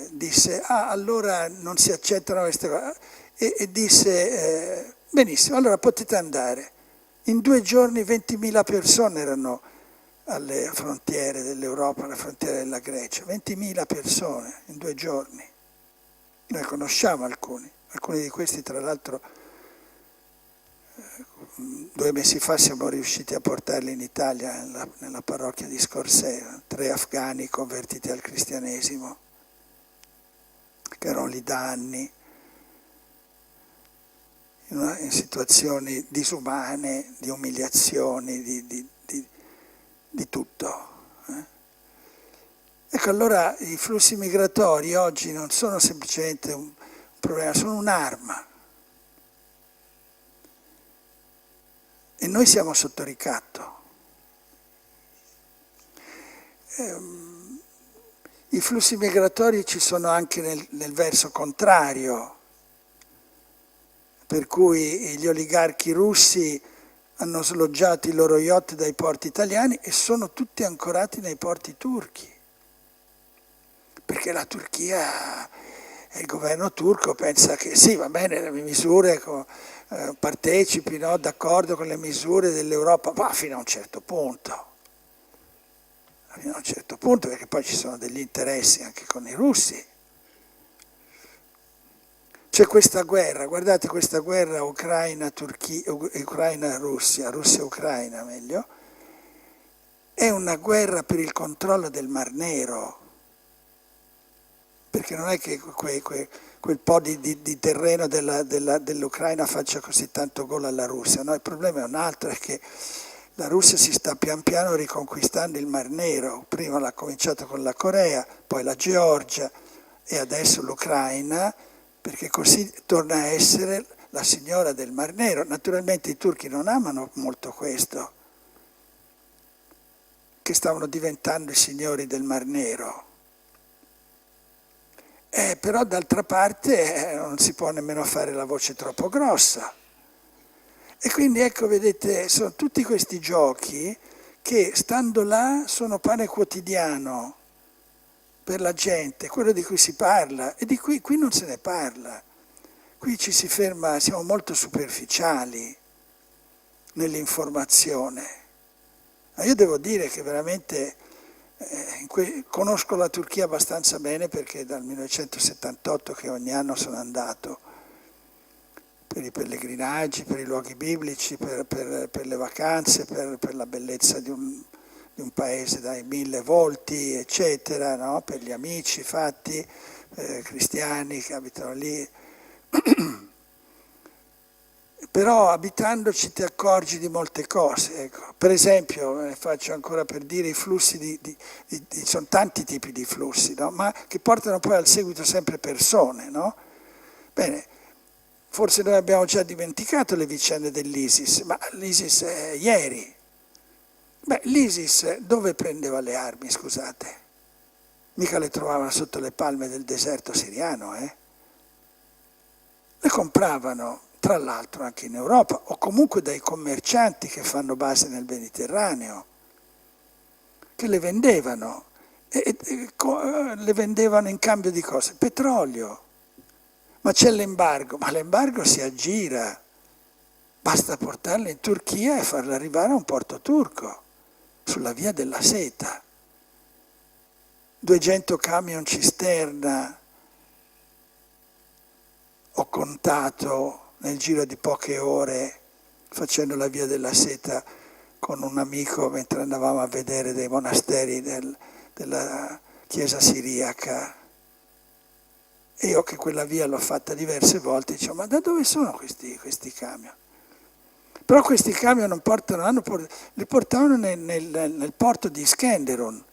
disse allora non si accettano queste cose e disse benissimo, allora potete andare. In 2 giorni 20.000 persone erano alle frontiere dell'Europa, alle frontiere della Grecia, 20.000 persone in 2 giorni. Noi conosciamo alcuni di questi tra l'altro 2 mesi fa siamo riusciti a portarli in Italia, nella parrocchia di Scorsese, 3 afghani convertiti al cristianesimo, che erano lì da anni, in situazioni disumane, di umiliazioni, di tutto. Ecco, allora i flussi migratori oggi non sono semplicemente un problema, sono un'arma. E noi siamo sotto ricatto. I flussi migratori ci sono anche nel verso contrario, per cui gli oligarchi russi hanno sloggiato i loro yacht dai porti italiani e sono tutti ancorati nei porti turchi, perché la Turchia E il governo turco pensa che sì, va bene, le misure partecipi, no, d'accordo con le misure dell'Europa, ma fino a un certo punto. Fino a un certo punto, perché poi ci sono degli interessi anche con i russi. C'è questa guerra, guardate questa guerra Ucraina-Russia, Russia-Ucraina meglio, è una guerra per il controllo del Mar Nero, perché non è che quel po' di terreno dell'Ucraina faccia così tanto gol alla Russia, no? Il problema è un altro, è che la Russia si sta pian piano riconquistando il Mar Nero, prima l'ha cominciato con la Corea, poi la Georgia e adesso l'Ucraina, perché così torna a essere la signora del Mar Nero. Naturalmente i turchi non amano molto questo, che stavano diventando i signori del Mar Nero. Però d'altra parte non si può nemmeno fare la voce troppo grossa. E quindi ecco, vedete, sono tutti questi giochi che stando là sono pane quotidiano per la gente, quello di cui si parla, e di cui qui non se ne parla. Qui ci si ferma, siamo molto superficiali nell'informazione. Ma io devo dire che veramente conosco la Turchia abbastanza bene, perché dal 1978 che ogni anno sono andato per i pellegrinaggi, per i luoghi biblici, per le vacanze, per la bellezza di un paese dai 1000 volti, eccetera, no? Per gli amici fatti, cristiani che abitano lì. Però abitandoci ti accorgi di molte cose. Ecco. Per esempio, faccio ancora per dire, i flussi sono tanti tipi di flussi, no? Ma che portano poi al seguito sempre persone, no? Bene, forse noi abbiamo già dimenticato le vicende dell'ISIS, ma l'ISIS è ieri. Beh, l'ISIS dove prendeva le armi, scusate? Mica le trovavano sotto le palme del deserto siriano, eh? Le compravano, tra l'altro, anche in Europa, o comunque dai commercianti che fanno base nel Mediterraneo, che le vendevano. Le vendevano in cambio di cosa? Petrolio. Ma c'è l'embargo, ma l'embargo si aggira. Basta portarle in Turchia e farle arrivare a un porto turco, sulla via della seta. 200 camion cisterna ho contato nel giro di poche ore facendo la via della seta con un amico mentre andavamo a vedere dei monasteri della chiesa siriaca. E io che quella via l'ho fatta diverse volte, dicevo, ma da dove sono questi camion? Però questi camion li portavano nel porto di Iskenderun.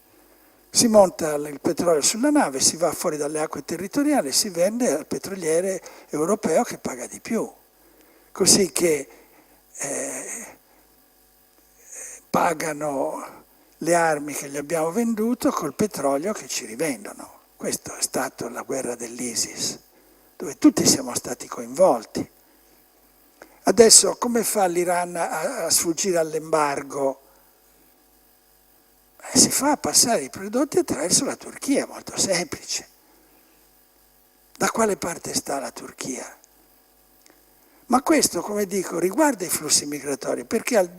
Si monta il petrolio sulla nave, si va fuori dalle acque territoriali, si vende al petroliere europeo che paga di più. Così che pagano le armi che gli abbiamo venduto col petrolio che ci rivendono. Questa è stata la guerra dell'ISIS, dove tutti siamo stati coinvolti. Adesso come fa l'Iran a sfuggire all'embargo? Si fa passare i prodotti attraverso la Turchia, molto semplice. Da quale parte sta la Turchia? Ma questo, come dico, riguarda i flussi migratori, perché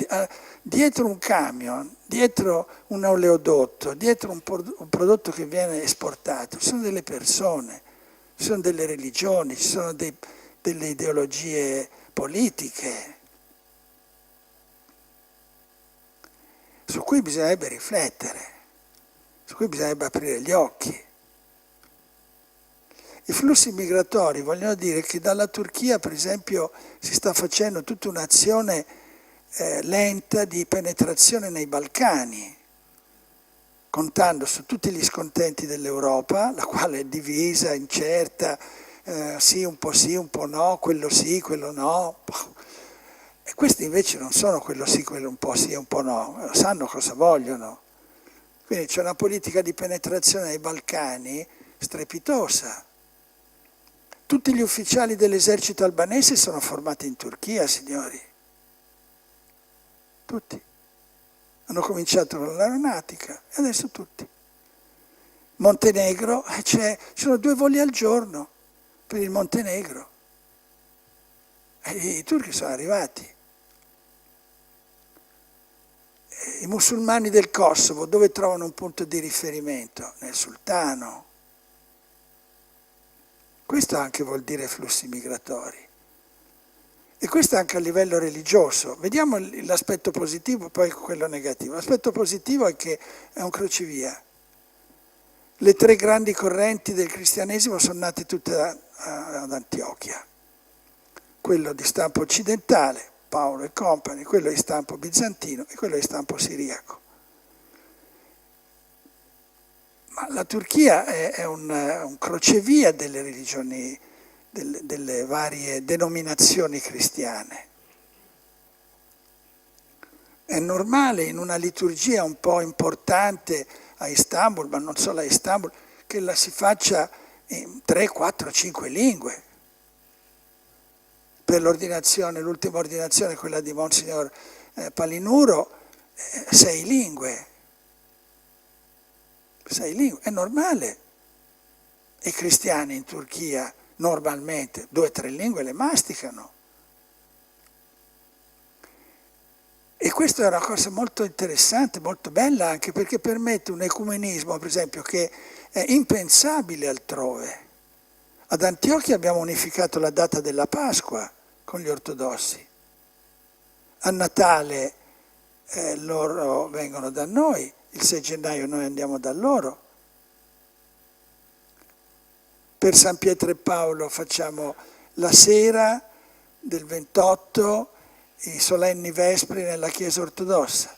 dietro un camion, dietro un oleodotto, dietro un prodotto che viene esportato, ci sono delle persone, ci sono delle religioni, ci sono delle ideologie politiche, su cui bisognerebbe riflettere, su cui bisognerebbe aprire gli occhi. I flussi migratori vogliono dire che dalla Turchia, per esempio, si sta facendo tutta un'azione lenta di penetrazione nei Balcani, contando su tutti gli scontenti dell'Europa, la quale è divisa, incerta, sì, un po' no, quello no. E questi invece non sono quello sì, quello un po' sì e un po' no, sanno cosa vogliono. Quindi c'è una politica di penetrazione nei Balcani strepitosa. Tutti gli ufficiali dell'esercito albanese sono formati in Turchia, signori. Tutti. Hanno cominciato con l'aeronautica e adesso tutti. Montenegro, ci sono 2 voli al giorno. per il Montenegro. E i turchi sono arrivati. I musulmani del Kosovo dove trovano un punto di riferimento? Nel sultano. Questo anche vuol dire flussi migratori. E questo anche a livello religioso. Vediamo l'aspetto positivo, poi quello negativo. L'aspetto positivo è che è un crocevia. Le tre grandi correnti del cristianesimo sono nate tutte ad Antiochia. Quello di stampo occidentale, Paolo e compagni, quello di stampo bizantino e quello di stampo siriaco. Ma la Turchia è un crocevia delle religioni, delle varie denominazioni cristiane. È normale in una liturgia un po' importante a Istanbul, ma non solo a Istanbul, che la si faccia in 3, 4, 5 lingue. Per l'ordinazione, l'ultima ordinazione, quella di Monsignor Palinuro, 6 lingue. 6 lingue, è normale. I cristiani in Turchia normalmente 2 o 3 lingue le masticano. E questa è una cosa molto interessante, molto bella anche perché permette un ecumenismo, per esempio, che è impensabile altrove. Ad Antiochia abbiamo unificato la data della Pasqua con gli ortodossi. A Natale loro vengono da noi, il 6 gennaio noi andiamo da loro. Per San Pietro e Paolo facciamo la sera del 28 i solenni vespri nella Chiesa ortodossa.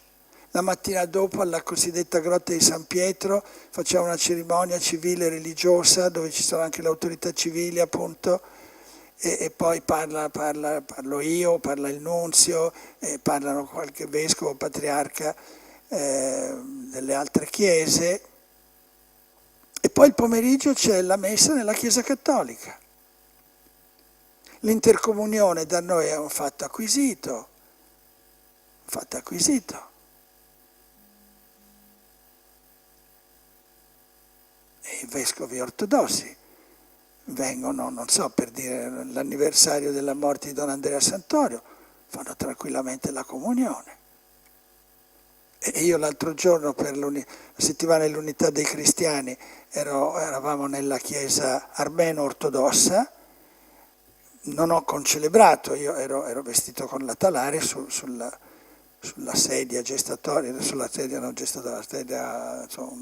La mattina dopo alla cosiddetta grotta di San Pietro facciamo una cerimonia civile e religiosa dove ci sono anche le autorità civili appunto e poi parlo io, parla il nunzio, parlano qualche vescovo, patriarca delle altre chiese e poi il pomeriggio c'è la messa nella Chiesa cattolica. L'intercomunione da noi è un fatto acquisito, E i vescovi ortodossi vengono, non so, per dire l'anniversario della morte di Don Andrea Santorio, fanno tranquillamente la comunione. E io l'altro giorno per la settimana dell'unità dei cristiani eravamo nella chiesa armeno-ortodossa, non ho concelebrato, io ero vestito con la talare sulla sedia gestatoria, insomma,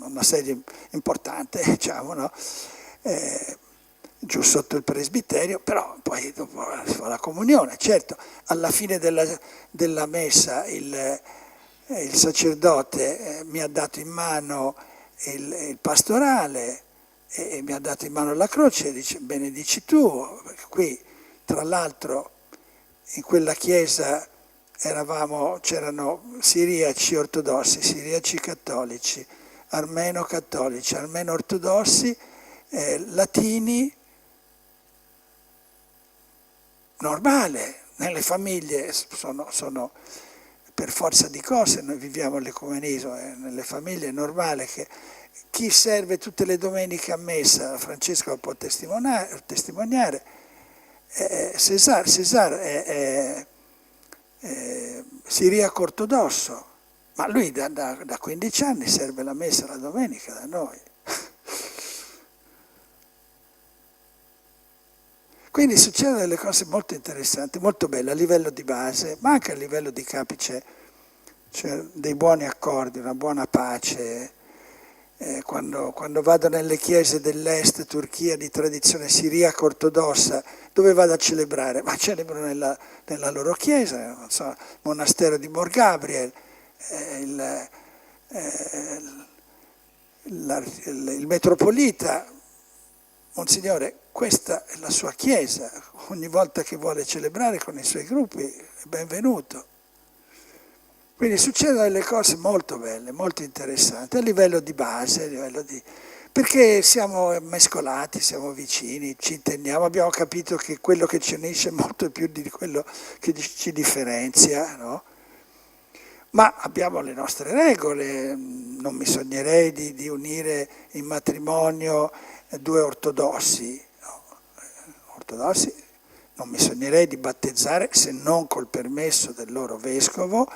una sedia importante, diciamo, no? Giù sotto il presbiterio, però poi dopo si fa la comunione. Certo, alla fine della messa il sacerdote mi ha dato in mano il pastorale e mi ha dato in mano la croce e dice benedici tu, perché qui tra l'altro in quella chiesa c'erano siriaci ortodossi, siriaci cattolici, armeno-cattolici, armeno-ortodossi, latini, normale, nelle famiglie sono per forza di cose, noi viviamo l'ecumenismo, nelle famiglie è normale che chi serve tutte le domeniche a messa, Francesco lo può testimoniare, Cesar è siriaco ortodosso, ma lui da 15 anni serve la messa la domenica da noi. Quindi succedono delle cose molto interessanti, molto belle a livello di base, ma anche a livello di capi c'è dei buoni accordi, una buona pace. Quando vado nelle chiese dell'est Turchia di tradizione siriaca ortodossa, dove vado a celebrare? Ma celebro nella loro chiesa, non so, il monastero di Mor Gabriel, il metropolita, Monsignore, questa è la sua chiesa, ogni volta che vuole celebrare con i suoi gruppi è benvenuto. Quindi succedono delle cose molto belle, molto interessanti, a livello di base, perché siamo mescolati, siamo vicini, ci intendiamo, abbiamo capito che quello che ci unisce è molto più di quello che ci differenzia, no? Ma abbiamo le nostre regole, non mi sognerei di unire in matrimonio 2 ortodossi, no? ortodossi non mi sognerei di battezzare, se non col permesso del loro vescovo,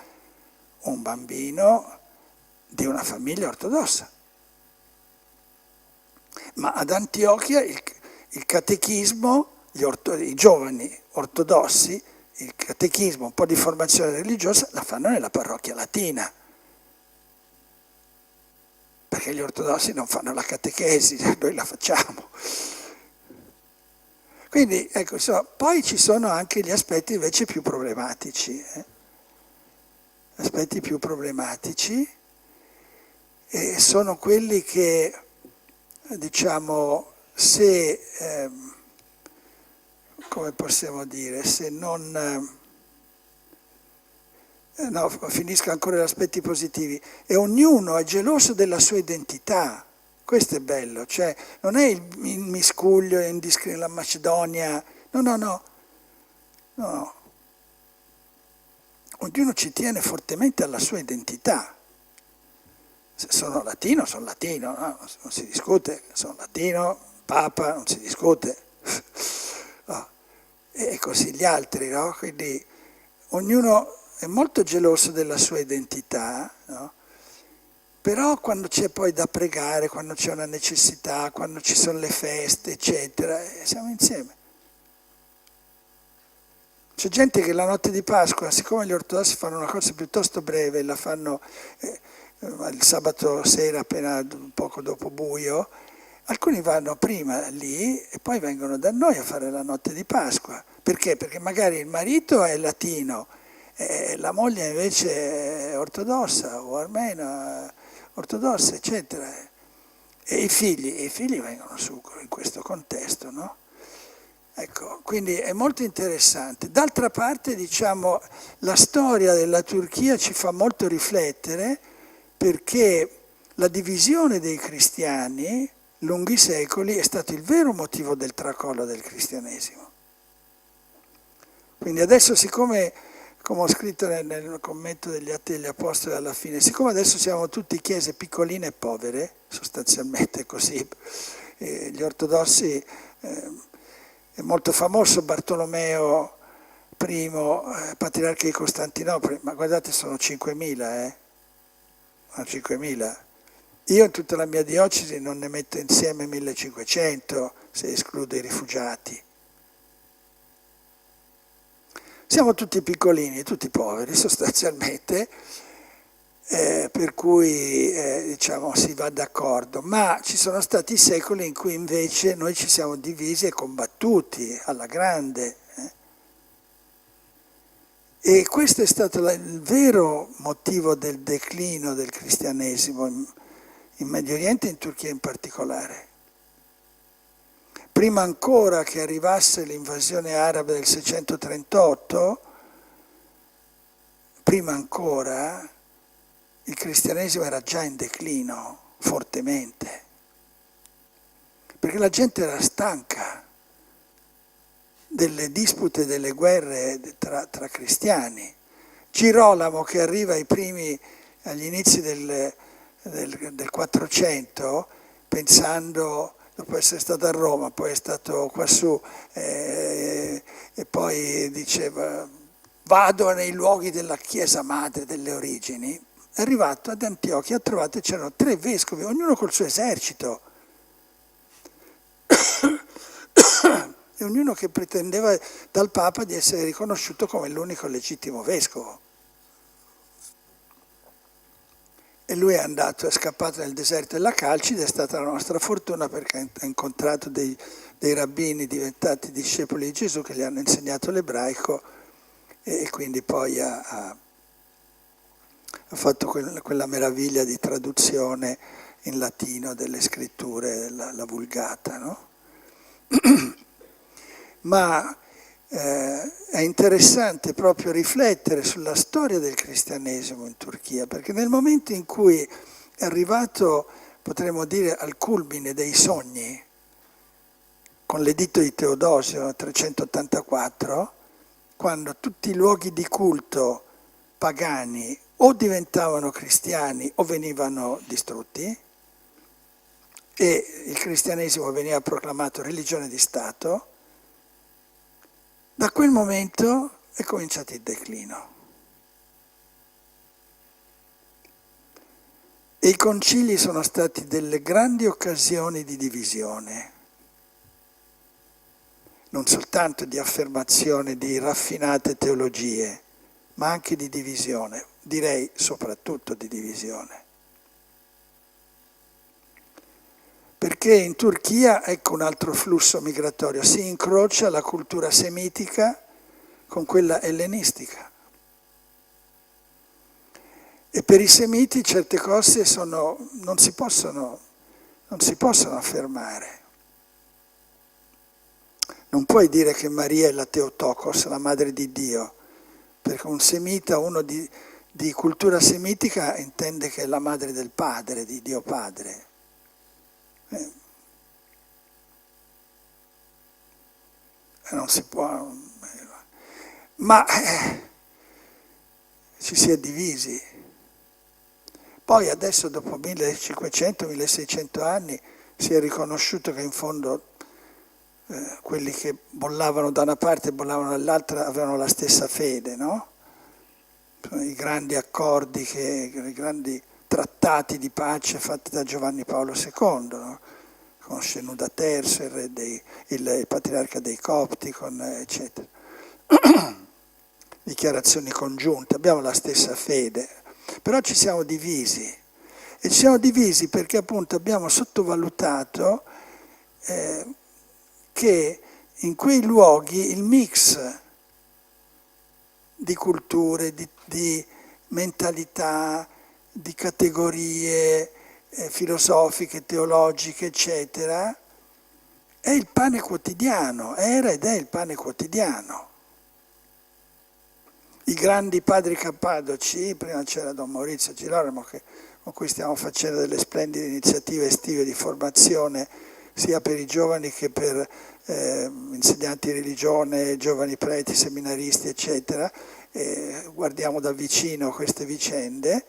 un bambino di una famiglia ortodossa. Ma ad Antiochia il catechismo, i giovani ortodossi, il catechismo, un po' di formazione religiosa, la fanno nella parrocchia latina. Perché gli ortodossi non fanno la catechesi, noi la facciamo. Quindi, ecco, insomma, poi ci sono anche gli aspetti invece più problematici. Aspetti più problematici e sono quelli che, diciamo, se, come possiamo dire, se non... No, finisco ancora gli aspetti positivi. E ognuno è geloso della sua identità. Questo è bello, cioè non è il miscuglio, la Macedonia, no. Ognuno ci tiene fortemente alla sua identità. Se sono latino, no? Non si discute, sono latino, papa, non si discute. No. E così gli altri, no? Quindi ognuno è molto geloso della sua identità, no? Però quando c'è poi da pregare, quando c'è una necessità, quando ci sono le feste, eccetera, siamo insieme. C'è gente che la notte di Pasqua, siccome gli ortodossi fanno una cosa piuttosto breve, la fanno il sabato sera appena poco dopo buio, alcuni vanno prima lì e poi vengono da noi a fare la notte di Pasqua. Perché? Perché magari il marito è latino, la moglie invece è ortodossa o armena, ortodossa, eccetera. E i figli vengono su in questo contesto, no? Ecco, quindi è molto interessante. D'altra parte, diciamo, la storia della Turchia ci fa molto riflettere perché la divisione dei cristiani, lunghi secoli, è stato il vero motivo del tracollo del cristianesimo. Quindi adesso, siccome, come ho scritto nel commento degli Atti degli Apostoli alla fine, siccome adesso siamo tutti chiese piccoline e povere, sostanzialmente così, gli ortodossi, è molto famoso Bartolomeo I, patriarca di Costantinopoli, ma guardate sono 5.000, 5.000. Io in tutta la mia diocesi non ne metto insieme 1.500 se escludo i rifugiati. Siamo tutti piccolini, tutti poveri sostanzialmente, per cui diciamo si va d'accordo, ma ci sono stati secoli in cui invece noi ci siamo divisi e combattuti alla grande. E questo è stato il vero motivo del declino del cristianesimo in Medio Oriente e in Turchia in particolare. Prima ancora che arrivasse l'invasione arabe del 638, prima ancora il cristianesimo era già in declino fortemente, perché la gente era stanca delle dispute, delle guerre tra cristiani. Girolamo, che arriva agli inizi del 400, pensando, dopo essere stato a Roma, poi è stato quassù, e poi diceva vado nei luoghi della Chiesa Madre delle origini, è arrivato ad Antiochia, ha trovato che c'erano 3 vescovi, ognuno col suo esercito, e ognuno che pretendeva dal Papa di essere riconosciuto come l'unico legittimo vescovo. E lui è scappato nel deserto della Calcide, è stata la nostra fortuna perché ha incontrato dei rabbini diventati discepoli di Gesù che gli hanno insegnato l'ebraico e quindi poi ha fatto quella meraviglia di traduzione in latino delle scritture, la Vulgata, no? Ma è interessante proprio riflettere sulla storia del cristianesimo in Turchia, perché nel momento in cui è arrivato, potremmo dire, al culmine dei sogni, con l'editto di Teodosio nel 384, quando tutti i luoghi di culto pagani o diventavano cristiani o venivano distrutti, e il cristianesimo veniva proclamato religione di Stato, Da quel momento è cominciato il declino. E i concili sono stati delle grandi occasioni di divisione, non soltanto di affermazione di raffinate teologie, ma anche di divisione, direi soprattutto di divisione. Perché in Turchia, ecco un altro flusso migratorio, si incrocia la cultura semitica con quella ellenistica. E per i semiti certe cose non si possono affermare. Non puoi dire che Maria è la Theotokos, la madre di Dio, perché un semita, uno di cultura semitica, intende che è la madre del padre, di Dio Padre. Non si può, ma ci si è divisi. Poi adesso dopo 1500-1600 anni si è riconosciuto che in fondo quelli che bollavano da una parte e bollavano dall'altra avevano la stessa fede, no? I grandi accordi, i grandi trattati di pace fatti da Giovanni Paolo II, no? Con Shenouda III, il patriarca dei Copti, eccetera. Dichiarazioni congiunte, abbiamo la stessa fede, però ci siamo divisi. E ci siamo divisi perché appunto abbiamo sottovalutato che in quei luoghi il mix di culture, di mentalità, di categorie filosofiche, teologiche, eccetera, è il pane quotidiano, era ed è il pane quotidiano. I grandi padri cappadoci, prima c'era Don Maurizio Girolamo, con cui stiamo facendo delle splendide iniziative estive di formazione sia per i giovani che per insegnanti di religione, giovani preti, seminaristi, eccetera. Guardiamo da vicino queste vicende.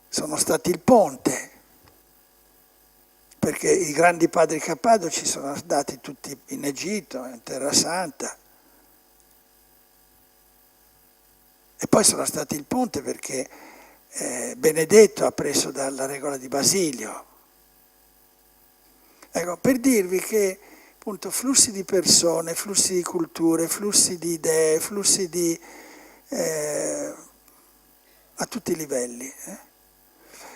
Sono stati il ponte, perché i grandi padri cappadoci sono andati tutti in Egitto, in Terra Santa, e poi sono stati il ponte perché Benedetto ha preso dalla regola di Basilio. Ecco, per dirvi che appunto flussi di persone, flussi di culture, flussi di idee, flussi a tutti i livelli.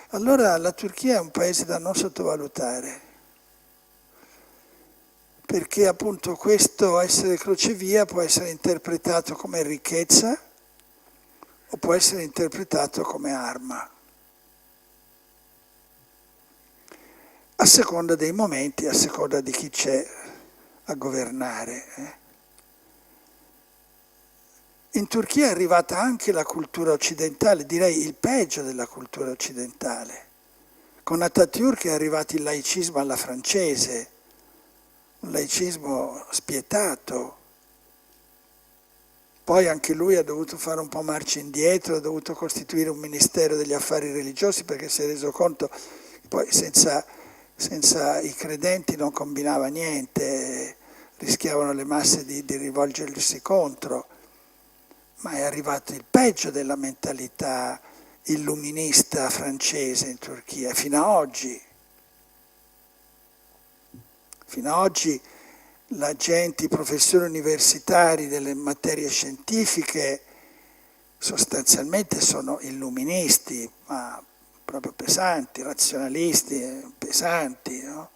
Allora la Turchia è un paese da non sottovalutare, perché appunto questo essere crocevia può essere interpretato come ricchezza o può essere interpretato come arma, a seconda dei momenti, a seconda di chi c'è a governare. In Turchia è arrivata anche la cultura occidentale, direi il peggio della cultura occidentale. Con Atatürk è arrivato il laicismo alla francese, un laicismo spietato. Poi anche lui ha dovuto fare un po' marcia indietro, ha dovuto costituire un ministero degli affari religiosi perché si è reso conto che poi senza i credenti non combinava niente, rischiavano le masse di rivolgersi contro. Ma è arrivato il peggio della mentalità illuminista francese in Turchia, fino a oggi. Fino a oggi la gente, i professori universitari delle materie scientifiche sostanzialmente sono illuministi, ma proprio pesanti, razionalisti, pesanti, no?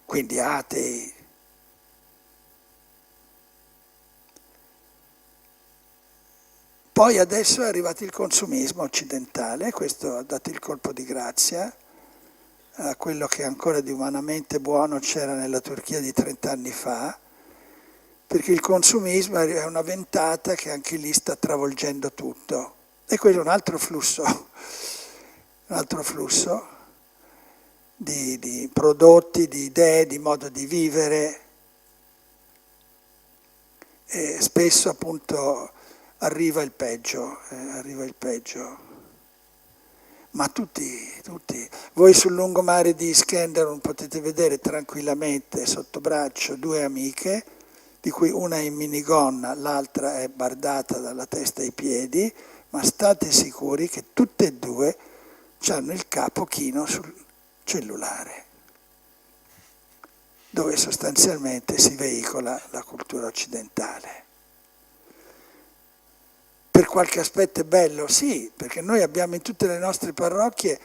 Quindi atei. Poi adesso è arrivato il consumismo occidentale, questo ha dato il colpo di grazia a quello che ancora di umanamente buono c'era nella Turchia di 30 anni fa, perché il consumismo è una ventata che anche lì sta travolgendo tutto. E quello è un altro flusso di prodotti, di idee, di modo di vivere. E spesso appunto arriva il peggio. ma tutti. Voi sul lungomare di Iskenderun potete vedere tranquillamente sotto braccio 2 amiche, di cui una è in minigonna, l'altra è bardata dalla testa ai piedi, ma state sicuri che tutte e 2 hanno il capo chino sul cellulare, dove sostanzialmente si veicola la cultura occidentale. Per qualche aspetto è bello, sì, perché noi abbiamo in tutte le nostre parrocchie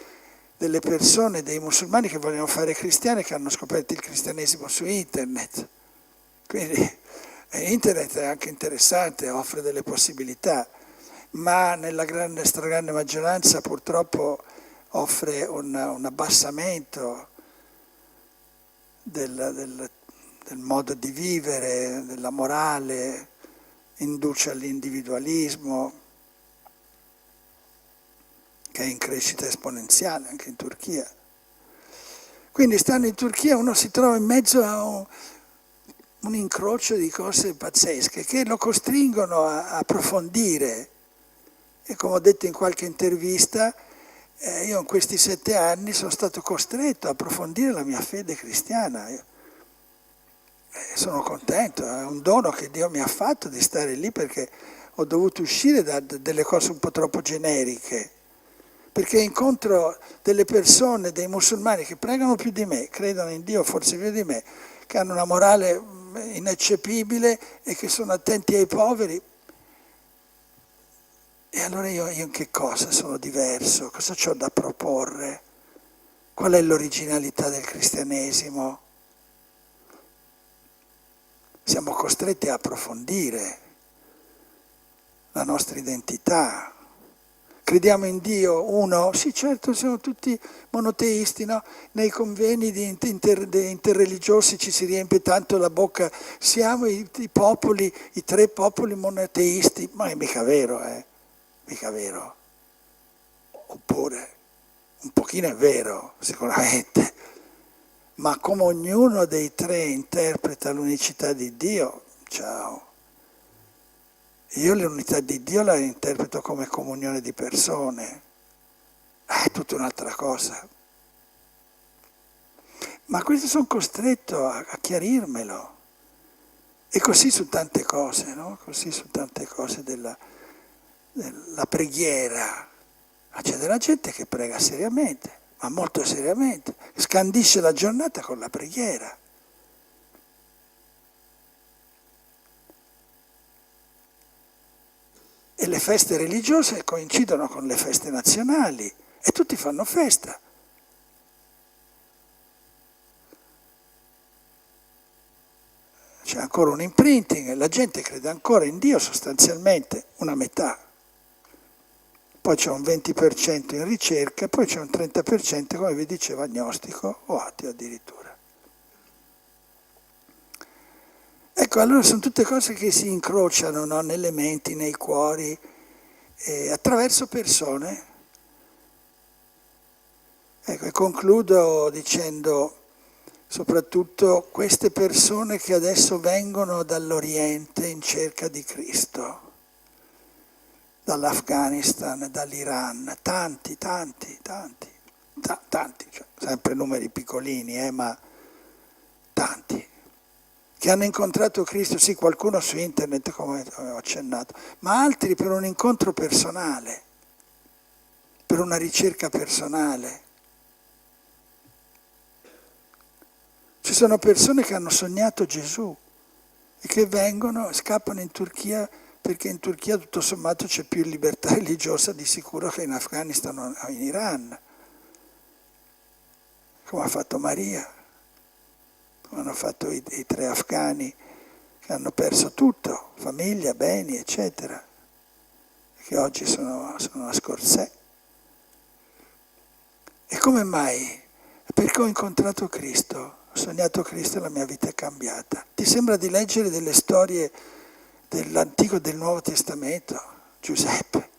delle persone, dei musulmani che vogliono fare cristiani, che hanno scoperto il cristianesimo su internet. Quindi internet è anche interessante, offre delle possibilità, ma nella stragrande maggioranza purtroppo offre un abbassamento del modo di vivere, della morale, induce all'individualismo, che è in crescita esponenziale anche in Turchia. Quindi stando in Turchia uno si trova in mezzo a un incrocio di cose pazzesche che lo costringono a approfondire. E come ho detto in qualche intervista, io in questi 7 anni sono stato costretto a approfondire la mia fede cristiana. Sono contento, è un dono che Dio mi ha fatto di stare lì, perché ho dovuto uscire da delle cose un po' troppo generiche, perché incontro delle persone, dei musulmani che pregano più di me, credono in Dio forse più di me, che hanno una morale ineccepibile e che sono attenti ai poveri. E allora io in che cosa sono diverso? Cosa ho da proporre? Qual è l'originalità del cristianesimo? Siamo costretti a approfondire la nostra identità. Crediamo in Dio uno? Sì, certo, siamo tutti monoteisti, no? Nei conveni di interreligiosi ci si riempie tanto la bocca, siamo i popoli, i 3 popoli monoteisti, ma è mica vero, mica vero. Oppure, un pochino è vero, sicuramente, ma come ognuno dei 3 interpreta l'unicità di Dio, ciao. Io l'unità di Dio la interpreto come comunione di persone, è tutta un'altra cosa. Ma questo sono costretto a chiarirmelo. E così su tante cose, no? Così su tante cose della preghiera. C'è della gente che prega seriamente, ma molto seriamente, scandisce la giornata con la preghiera. E le feste religiose coincidono con le feste nazionali e tutti fanno festa. C'è ancora un imprinting, la gente crede ancora in Dio sostanzialmente, una metà. Poi c'è un 20% in ricerca, poi c'è un 30%, come vi dicevo, agnostico o ateo addirittura. Ecco, allora sono tutte cose che si incrociano, no? Nelle menti, nei cuori, attraverso persone. Ecco, e concludo dicendo, soprattutto queste persone che adesso vengono dall'Oriente in cerca di Cristo, dall'Afghanistan, dall'Iran, tanti, cioè, sempre numeri piccolini, ma tanti, che hanno incontrato Cristo, sì, qualcuno su internet, come ho accennato, ma altri per un incontro personale, per una ricerca personale. Ci sono persone che hanno sognato Gesù e che vengono, scappano in Turchia, perché in Turchia tutto sommato c'è più libertà religiosa di sicuro che in Afghanistan o in Iran, come ha fatto Maria, come hanno fatto i 3 afghani che hanno perso tutto, famiglia, beni, eccetera, e che oggi sono a Scorzè. E come mai? Perché ho incontrato Cristo, ho sognato Cristo e la mia vita è cambiata. Ti sembra di leggere delle storie dell'Antico e del Nuovo Testamento, Giuseppe,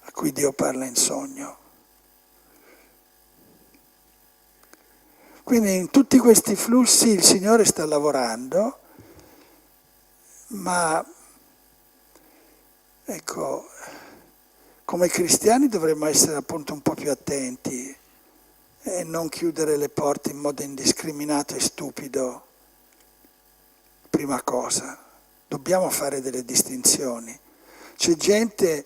a cui Dio parla in sogno. Quindi in tutti questi flussi il Signore sta lavorando, ma ecco, come cristiani dovremmo essere appunto un po' più attenti e non chiudere le porte in modo indiscriminato e stupido. Prima cosa, dobbiamo fare delle distinzioni. C'è gente,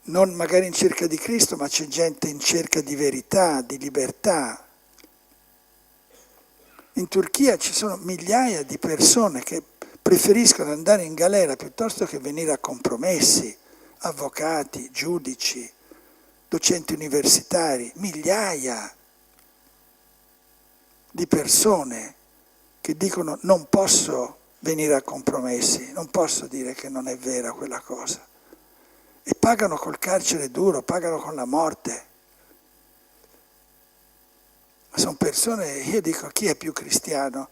non magari in cerca di Cristo, ma c'è gente in cerca di verità, di libertà. In Turchia ci sono migliaia di persone che preferiscono andare in galera piuttosto che venire a compromessi, avvocati, giudici, docenti universitari, migliaia di persone che dicono non posso venire a compromessi, non posso dire che non è vera quella cosa. E pagano col carcere duro, pagano con la morte. Sono persone, io dico, chi è più cristiano?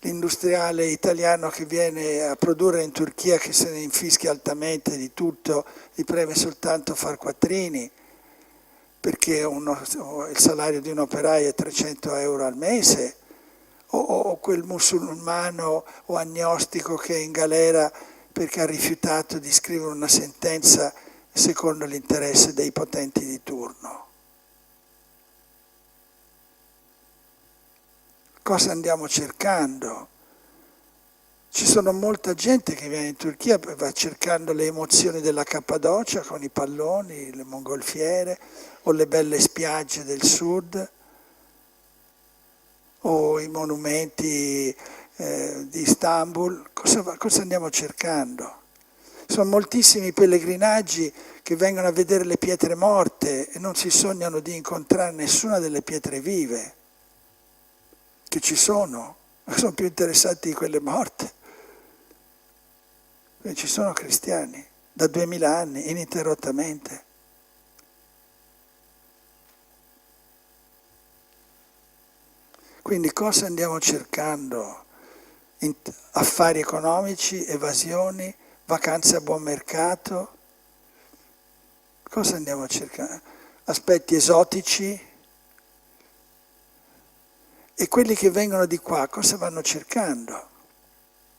L'industriale italiano che viene a produrre in Turchia, che se ne infischia altamente di tutto, gli preme soltanto far quattrini, perché il salario di un operaio è 300 euro al mese, o quel musulmano o agnostico che è in galera perché ha rifiutato di scrivere una sentenza secondo l'interesse dei potenti di turno. Cosa andiamo cercando? Ci sono molta gente che viene in Turchia e va cercando le emozioni della Cappadocia con i palloni, le mongolfiere o le belle spiagge del sud o i monumenti di Istanbul. Cosa andiamo cercando? Sono moltissimi pellegrinaggi che vengono a vedere le pietre morte e non si sognano di incontrare nessuna delle pietre vive che ci sono più interessati di quelle morte. E ci sono cristiani da 2000 anni ininterrottamente. Quindi cosa andiamo cercando? Affari economici, evasioni, vacanze a buon mercato? Cosa andiamo cercando? Aspetti esotici? E quelli che vengono di qua cosa vanno cercando?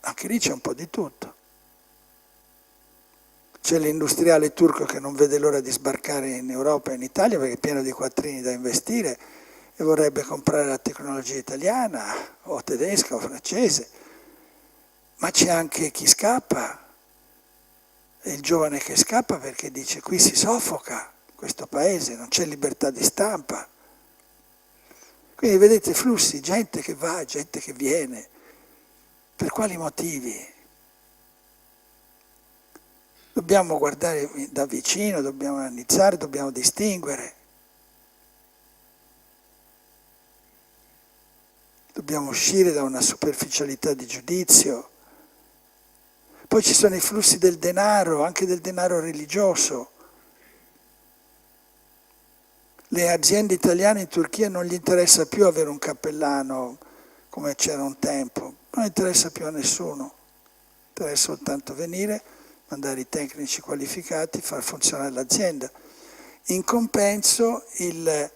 Anche lì c'è un po' di tutto. C'è l'industriale turco che non vede l'ora di sbarcare in Europa e in Italia perché è pieno di quattrini da investire e vorrebbe comprare la tecnologia italiana o tedesca o francese. Ma c'è anche chi scappa, è il giovane che scappa perché dice qui si soffoca questo paese, non c'è libertà di stampa. Quindi vedete flussi, gente che va, gente che viene. Per quali motivi? Dobbiamo guardare da vicino, dobbiamo analizzare, dobbiamo distinguere. Dobbiamo uscire da una superficialità di giudizio. Poi ci sono i flussi del denaro, anche del denaro religioso. Le aziende italiane in Turchia non gli interessa più avere un cappellano come c'era un tempo, non interessa più a nessuno, interessa soltanto venire, mandare i tecnici qualificati, far funzionare l'azienda. In compenso il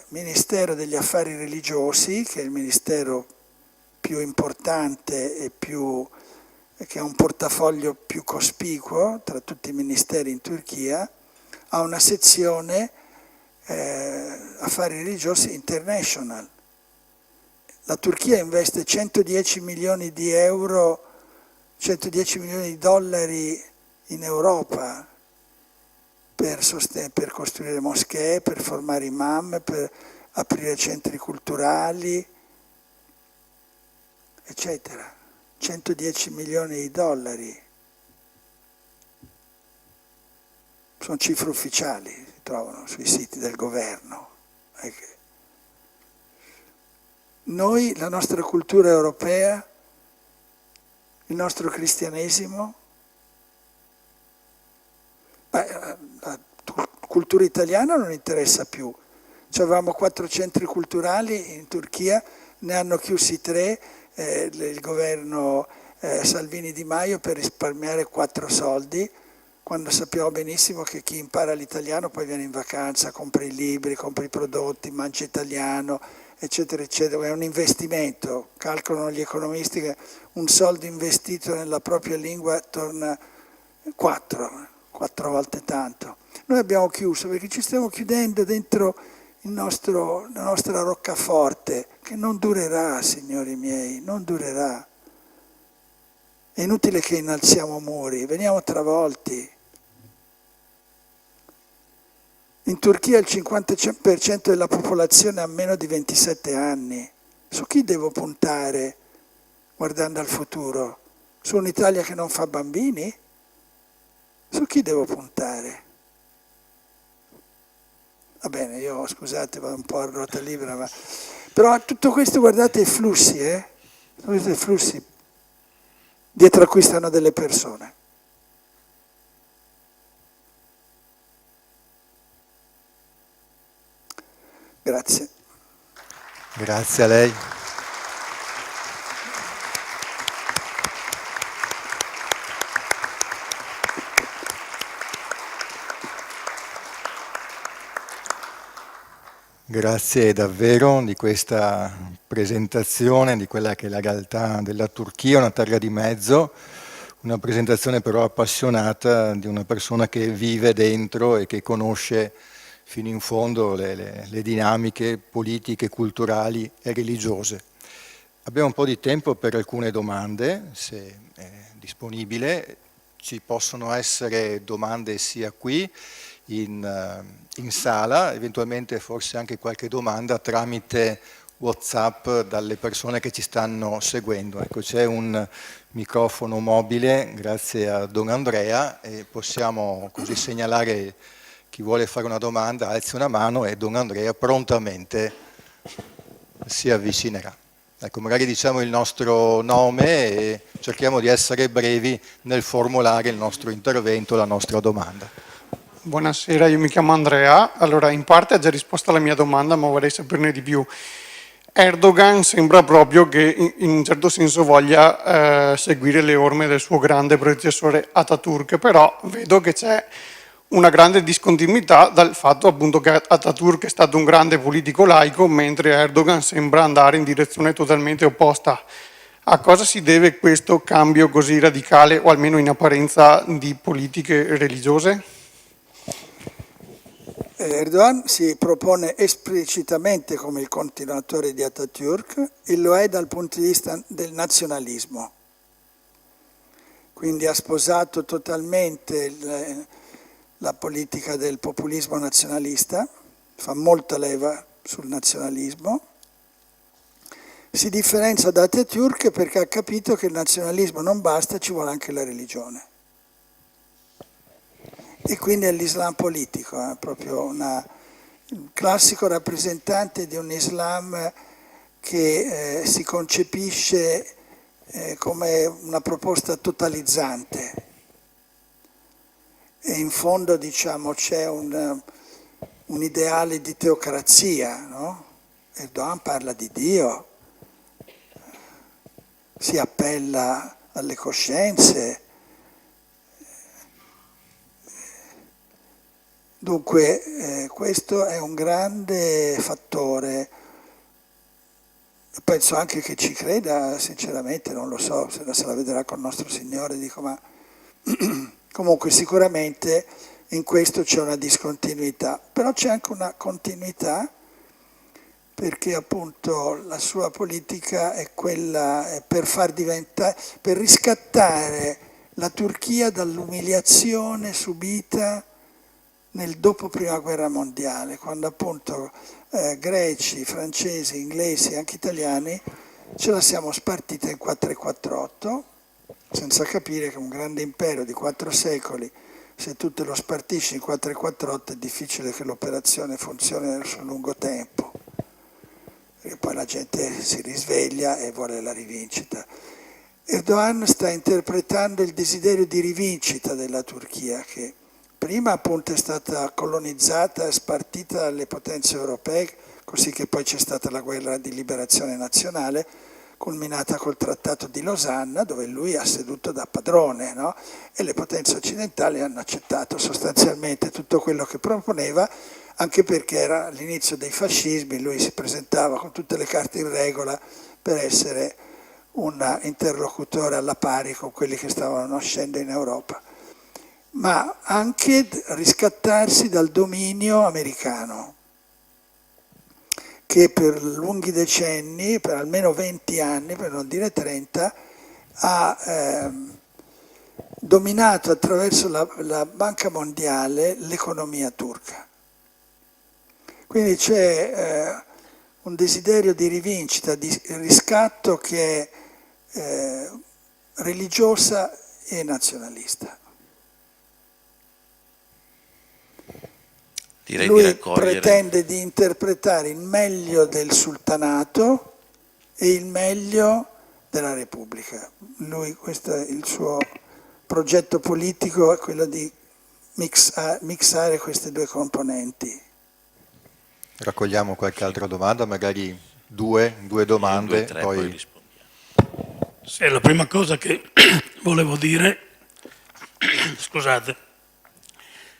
Ministero degli Affari Religiosi, che è il ministero più importante e che ha un portafoglio più cospicuo tra tutti i ministeri in Turchia, ha una sezione affari religiosi international. La Turchia investe 110 milioni di euro, 110 milioni di dollari in Europa per costruire moschee, per formare imam, per aprire centri culturali, eccetera. 110 milioni di dollari. Sono cifre ufficiali, si trovano sui siti del governo. Noi, la nostra cultura europea, il nostro cristianesimo, la cultura italiana non interessa più. Avevamo 4 centri culturali in Turchia, ne hanno chiusi 3, il governo Salvini Di Maio per risparmiare 4 soldi, quando sappiamo benissimo che chi impara l'italiano poi viene in vacanza, compra i libri, compra i prodotti, mangia italiano, eccetera, eccetera. È un investimento, calcolano gli economisti che un soldo investito nella propria lingua torna quattro volte tanto. Noi abbiamo chiuso perché ci stiamo chiudendo dentro la nostra roccaforte, che non durerà, signori miei, non durerà. È inutile che innalziamo muri, veniamo travolti. In Turchia il 50% della popolazione ha meno di 27 anni. Su chi devo puntare guardando al futuro? Su un'Italia che non fa bambini? Su chi devo puntare? Va bene, io scusate, vado un po' a ruota libera, però tutto questo, guardate i flussi, Questi flussi dietro a cui stanno delle persone. Grazie. Grazie a lei. Grazie davvero di questa presentazione di quella che è la realtà della Turchia, una terra di mezzo, una presentazione però appassionata di una persona che vive dentro e che conosce fino in fondo le dinamiche politiche, culturali e religiose. Abbiamo un po' di tempo per alcune domande, se è disponibile. Ci possono essere domande sia qui in sala, eventualmente forse anche qualche domanda tramite WhatsApp dalle persone che ci stanno seguendo. Ecco, c'è un microfono mobile grazie a Don Andrea e possiamo così segnalare chi vuole fare una domanda, alzi una mano e Don Andrea prontamente si avvicinerà. Ecco, magari diciamo il nostro nome e cerchiamo di essere brevi nel formulare il nostro intervento, la nostra domanda. Buonasera, io mi chiamo Andrea. Allora, in parte ha già risposto alla mia domanda, ma vorrei saperne di più. Erdogan sembra proprio che in un certo senso voglia seguire le orme del suo grande predecessore Atatürk, però vedo che c'è una grande discontinuità dal fatto appunto che Atatürk è stato un grande politico laico, mentre Erdogan sembra andare in direzione totalmente opposta. A cosa si deve questo cambio così radicale, o almeno in apparenza, di politiche religiose? Erdogan si propone esplicitamente come il continuatore di Atatürk e lo è dal punto di vista del nazionalismo. Quindi ha sposato totalmente la politica del populismo nazionalista, fa molta leva sul nazionalismo. Si differenzia da Atatürk perché ha capito che il nazionalismo non basta, ci vuole anche la religione. E quindi è l'Islam politico, è proprio un classico rappresentante di un Islam che si concepisce come una proposta totalizzante. E in fondo, diciamo, c'è un ideale di teocrazia, no? Erdogan parla di Dio, si appella alle coscienze. Dunque questo è un grande fattore. Penso anche che ci creda, sinceramente, non lo so, se la vedrà con il nostro Signore, dico, ma comunque sicuramente in questo c'è una discontinuità, però c'è anche una continuità perché appunto la sua politica è quella per riscattare la Turchia dall'umiliazione subita nel dopo prima guerra mondiale, quando appunto greci, francesi, inglesi e anche italiani ce la siamo spartita in 4 e 4-8, senza capire che un grande impero di 4 secoli, se tu te lo spartisci in 4 e 4-8 è difficile che l'operazione funzioni sul lungo tempo, perché poi la gente si risveglia e vuole la rivincita. Erdogan sta interpretando il desiderio di rivincita della Turchia, che prima appunto è stata colonizzata e spartita dalle potenze europee, così che poi c'è stata la guerra di liberazione nazionale, culminata col Trattato di Losanna, dove lui ha seduto da padrone, no? E le potenze occidentali hanno accettato sostanzialmente tutto quello che proponeva, anche perché era l'inizio dei fascismi, lui si presentava con tutte le carte in regola per essere un interlocutore alla pari con quelli che stavano nascendo in Europa. ma anche riscattarsi dal dominio americano, che per lunghi decenni, per almeno 20 anni, per non dire 30, ha dominato attraverso la Banca Mondiale l'economia turca. Quindi c'è un desiderio di rivincita, di riscatto che è religiosa e nazionalista. Direi Lui di raccogliere. pretende di interpretare il meglio del sultanato e il meglio della Repubblica. Questo è il suo progetto politico, è quello di mixare queste due componenti. Raccogliamo qualche altra domanda, magari due domande, 2, 3, poi rispondiamo. Sì, la prima cosa che volevo dire, scusate,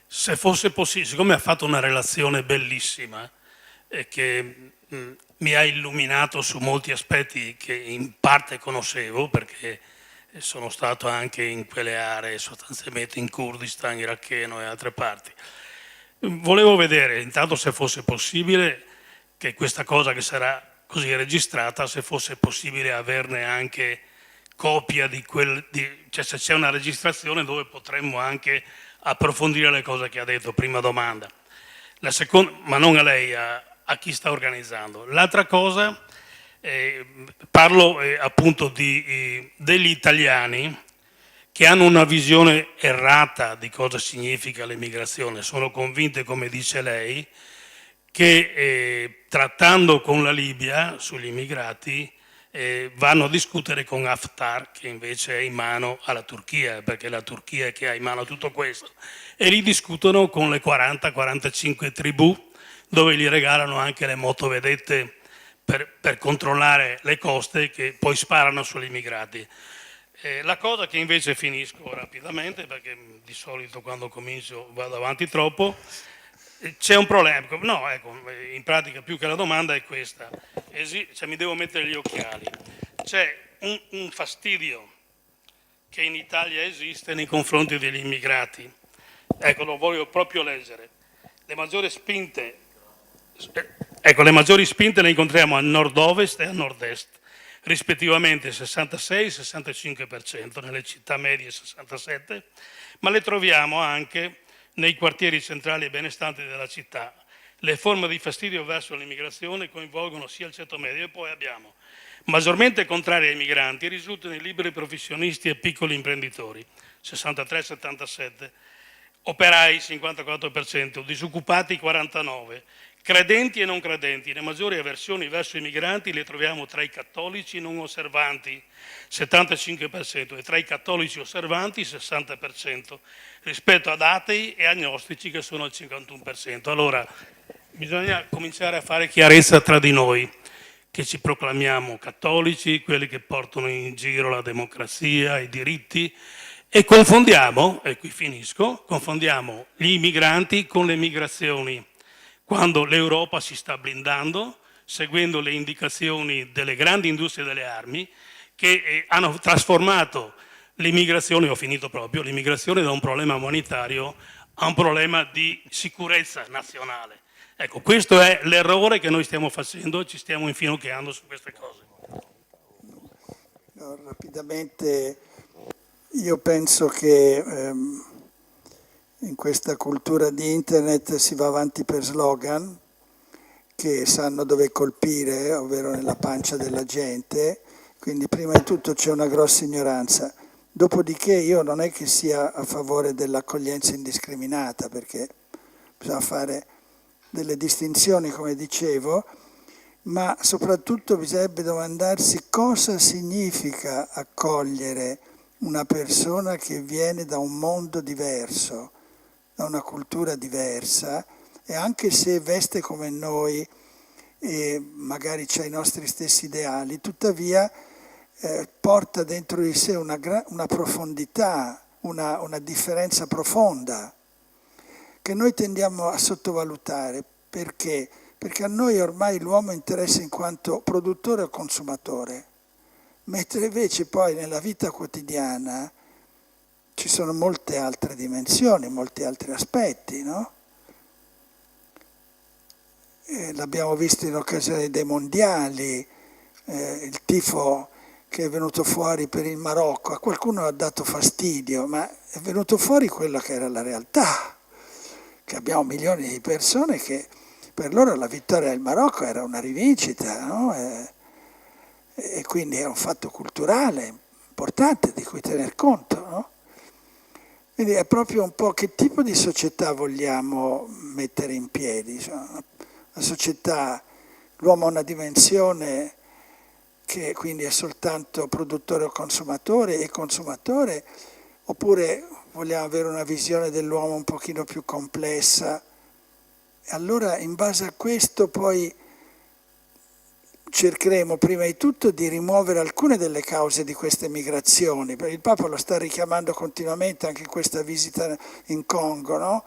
se fosse possibile, siccome ha fatto una relazione bellissima e che mi ha illuminato su molti aspetti che in parte conoscevo, perché sono stato anche in quelle aree, sostanzialmente in Kurdistan, iracheno e altre parti. Volevo vedere, intanto, se fosse possibile, che questa cosa che sarà così registrata, se fosse possibile averne anche copia cioè se c'è una registrazione dove potremmo anche approfondire le cose che ha detto. Prima domanda. La seconda, ma non a lei, a chi sta organizzando. L'altra cosa, parlo appunto degli italiani che hanno una visione errata di cosa significa l'emigrazione. Sono convinte, come dice lei, che trattando con la Libia sugli immigrati vanno a discutere con Haftar, che invece è in mano alla Turchia, perché è la Turchia che ha in mano tutto questo, e li discutono con le 40-45 tribù, dove gli regalano anche le motovedette per controllare le coste, che poi sparano sugli immigrati. La cosa che invece, finisco rapidamente, perché di solito quando comincio vado avanti troppo, c'è un problema. No, ecco, in pratica più che la domanda è questa. Cioè, mi devo mettere gli occhiali. C'è un fastidio che in Italia esiste nei confronti degli immigrati. Ecco, lo voglio proprio leggere. Le maggiori spinte le incontriamo a nord-ovest e a nord-est, rispettivamente 66 e 65%, nelle città medie 67%, ma le troviamo anche nei quartieri centrali e benestanti della città. Le forme di fastidio verso l'immigrazione coinvolgono sia il ceto medio, e poi abbiamo maggiormente contrari ai migranti risultano i liberi professionisti e piccoli imprenditori, 63-77%, operai 54%, disoccupati 49%, credenti e non credenti. Le maggiori avversioni verso i migranti le troviamo tra i cattolici non osservanti, 75%, e tra i cattolici osservanti, 60%, rispetto ad atei e agnostici, che sono il 51%. Allora, bisogna cominciare a fare chiarezza tra di noi, che ci proclamiamo cattolici, quelli che portano in giro la democrazia, i diritti, e confondiamo, e qui finisco, confondiamo gli immigranti con le migrazioni, quando l'Europa si sta blindando, seguendo le indicazioni delle grandi industrie delle armi, che hanno trasformato l'immigrazione, ho finito proprio, l'immigrazione da un problema umanitario a un problema di sicurezza nazionale. Ecco, questo è l'errore che noi stiamo facendo e ci stiamo infinocchiando su queste cose. No, rapidamente, io penso che in questa cultura di internet si va avanti per slogan che sanno dove colpire, ovvero nella pancia della gente, quindi prima di tutto c'è una grossa ignoranza. Dopodiché io non è che sia a favore dell'accoglienza indiscriminata, perché bisogna fare delle distinzioni, come dicevo, ma soprattutto bisognerebbe domandarsi cosa significa accogliere una persona che viene da un mondo diverso, da una cultura diversa, e anche se veste come noi e magari c'ha i nostri stessi ideali, tuttavia porta dentro di sé una profondità, una differenza profonda che noi tendiamo a sottovalutare. Perché? Perché a noi ormai l'uomo interessa in quanto produttore o consumatore, mentre invece poi nella vita quotidiana ci sono molte altre dimensioni, molti altri aspetti, no? L'abbiamo visto in occasione dei mondiali, il tifo che è venuto fuori per il Marocco, a qualcuno ha dato fastidio, ma è venuto fuori quella che era la realtà, che abbiamo milioni di persone che per loro la vittoria del Marocco era una rivincita, no? E quindi è un fatto culturale importante di cui tener conto, no? Quindi è proprio un po' che tipo di società vogliamo mettere in piedi. Una società, l'uomo ha una dimensione che quindi è soltanto produttore o consumatore e consumatore, oppure vogliamo avere una visione dell'uomo un pochino più complessa. E allora in base a questo poi cercheremo prima di tutto di rimuovere alcune delle cause di queste migrazioni, perché il Papa lo sta richiamando continuamente anche in questa visita in Congo, no?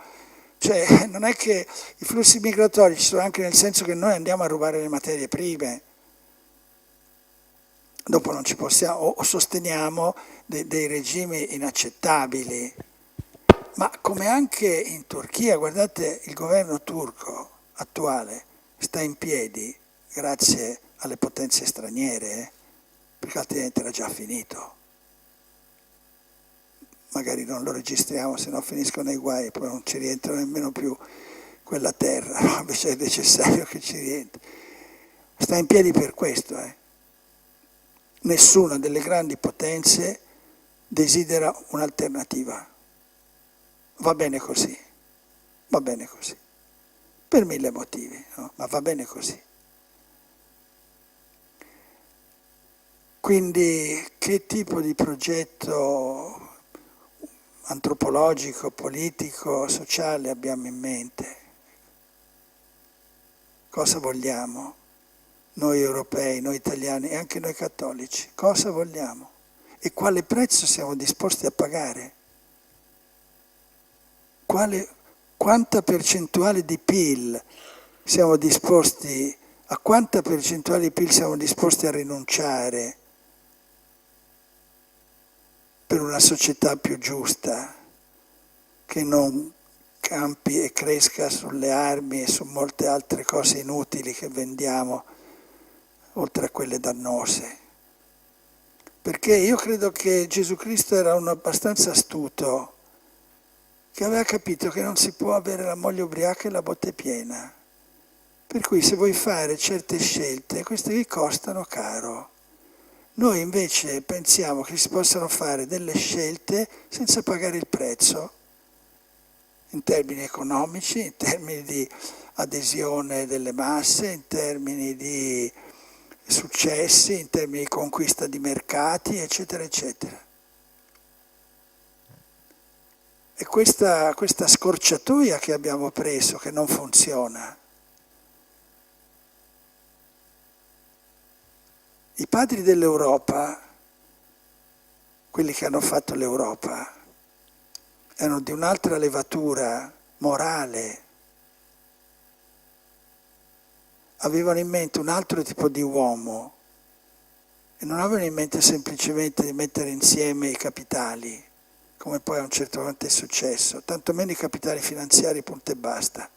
Cioè non è che i flussi migratori ci sono anche nel senso che noi andiamo a rubare le materie prime, dopo non ci possiamo, o sosteniamo dei regimi inaccettabili, ma come anche in Turchia, guardate, il governo turco attuale sta in piedi grazie alle potenze straniere, perché altrimenti era già finito. Magari non lo registriamo, se no finiscono i guai e poi non ci rientra nemmeno più quella terra, no? Invece è necessario che ci rientri. Sta in piedi per questo. Nessuna delle grandi potenze desidera un'alternativa. Va bene così, per mille motivi, no? Ma va bene così. Quindi che tipo di progetto antropologico, politico, sociale abbiamo in mente? Cosa vogliamo? Noi europei, noi italiani e anche noi cattolici, cosa vogliamo? E quale prezzo siamo disposti a pagare? Quanta percentuale di PIL siamo disposti, a quanta percentuale di PIL siamo disposti a rinunciare per una società più giusta, che non campi e cresca sulle armi e su molte altre cose inutili che vendiamo, oltre a quelle dannose. Perché io credo che Gesù Cristo era uno abbastanza astuto, che aveva capito che non si può avere la moglie ubriaca e la botte piena. Per cui se vuoi fare certe scelte, queste vi costano caro. Noi invece pensiamo che si possano fare delle scelte senza pagare il prezzo, in termini economici, in termini di adesione delle masse, in termini di successi, in termini di conquista di mercati, eccetera, eccetera. E questa scorciatoia che abbiamo preso, che non funziona, i padri dell'Europa, quelli che hanno fatto l'Europa, erano di un'altra levatura morale, avevano in mente un altro tipo di uomo e non avevano in mente semplicemente di mettere insieme i capitali, come poi a un certo punto è successo, tantomeno i capitali finanziari, punto e basta.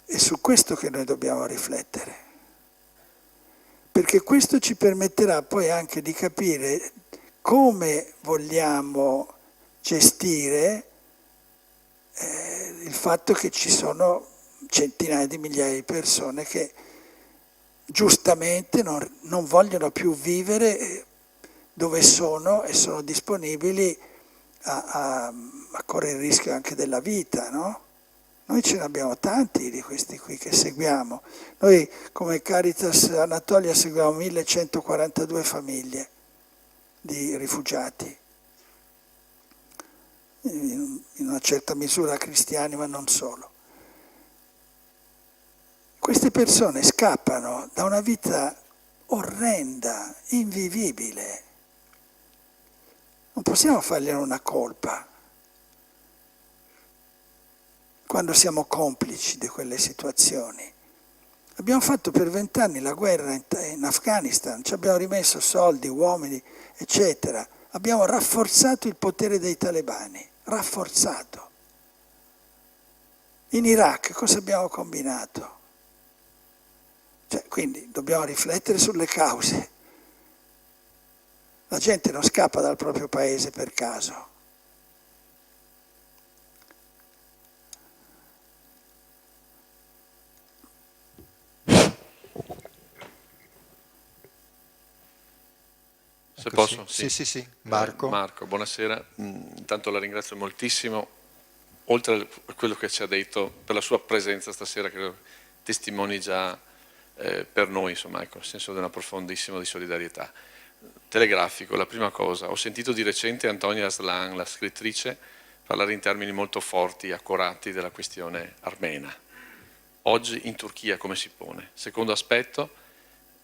È su questo che noi dobbiamo riflettere, perché questo ci permetterà poi anche di capire come vogliamo gestire il fatto che ci sono centinaia di migliaia di persone che giustamente non vogliono più vivere dove sono e sono disponibili a correre il rischio anche della vita, no? Noi ce ne abbiamo tanti di questi qui che seguiamo. Noi come Caritas Anatolia seguiamo 1142 famiglie di rifugiati, in una certa misura cristiani, ma non solo. Queste persone scappano da una vita orrenda, invivibile. Non possiamo fargliene una colpa quando siamo complici di quelle situazioni. Abbiamo fatto per 20 anni la guerra in Afghanistan, ci abbiamo rimesso soldi, uomini, eccetera. abbiamo rafforzato il potere dei talebani, rafforzato. In Iraq cosa abbiamo combinato? Cioè, quindi dobbiamo riflettere sulle cause. La gente non scappa dal proprio paese per caso. Se Ecco, posso? Sì. Marco. Marco, buonasera. Intanto la ringrazio moltissimo, oltre a quello che ci ha detto, per la sua presenza stasera, che testimoni già per noi, insomma, ecco, nel senso di una profondissima di solidarietà. Telegrafico, la prima cosa, ho sentito di recente Antonia Aslan, la scrittrice, parlare in termini molto forti, accorati della questione armena. Oggi in Turchia come si pone? Secondo aspetto,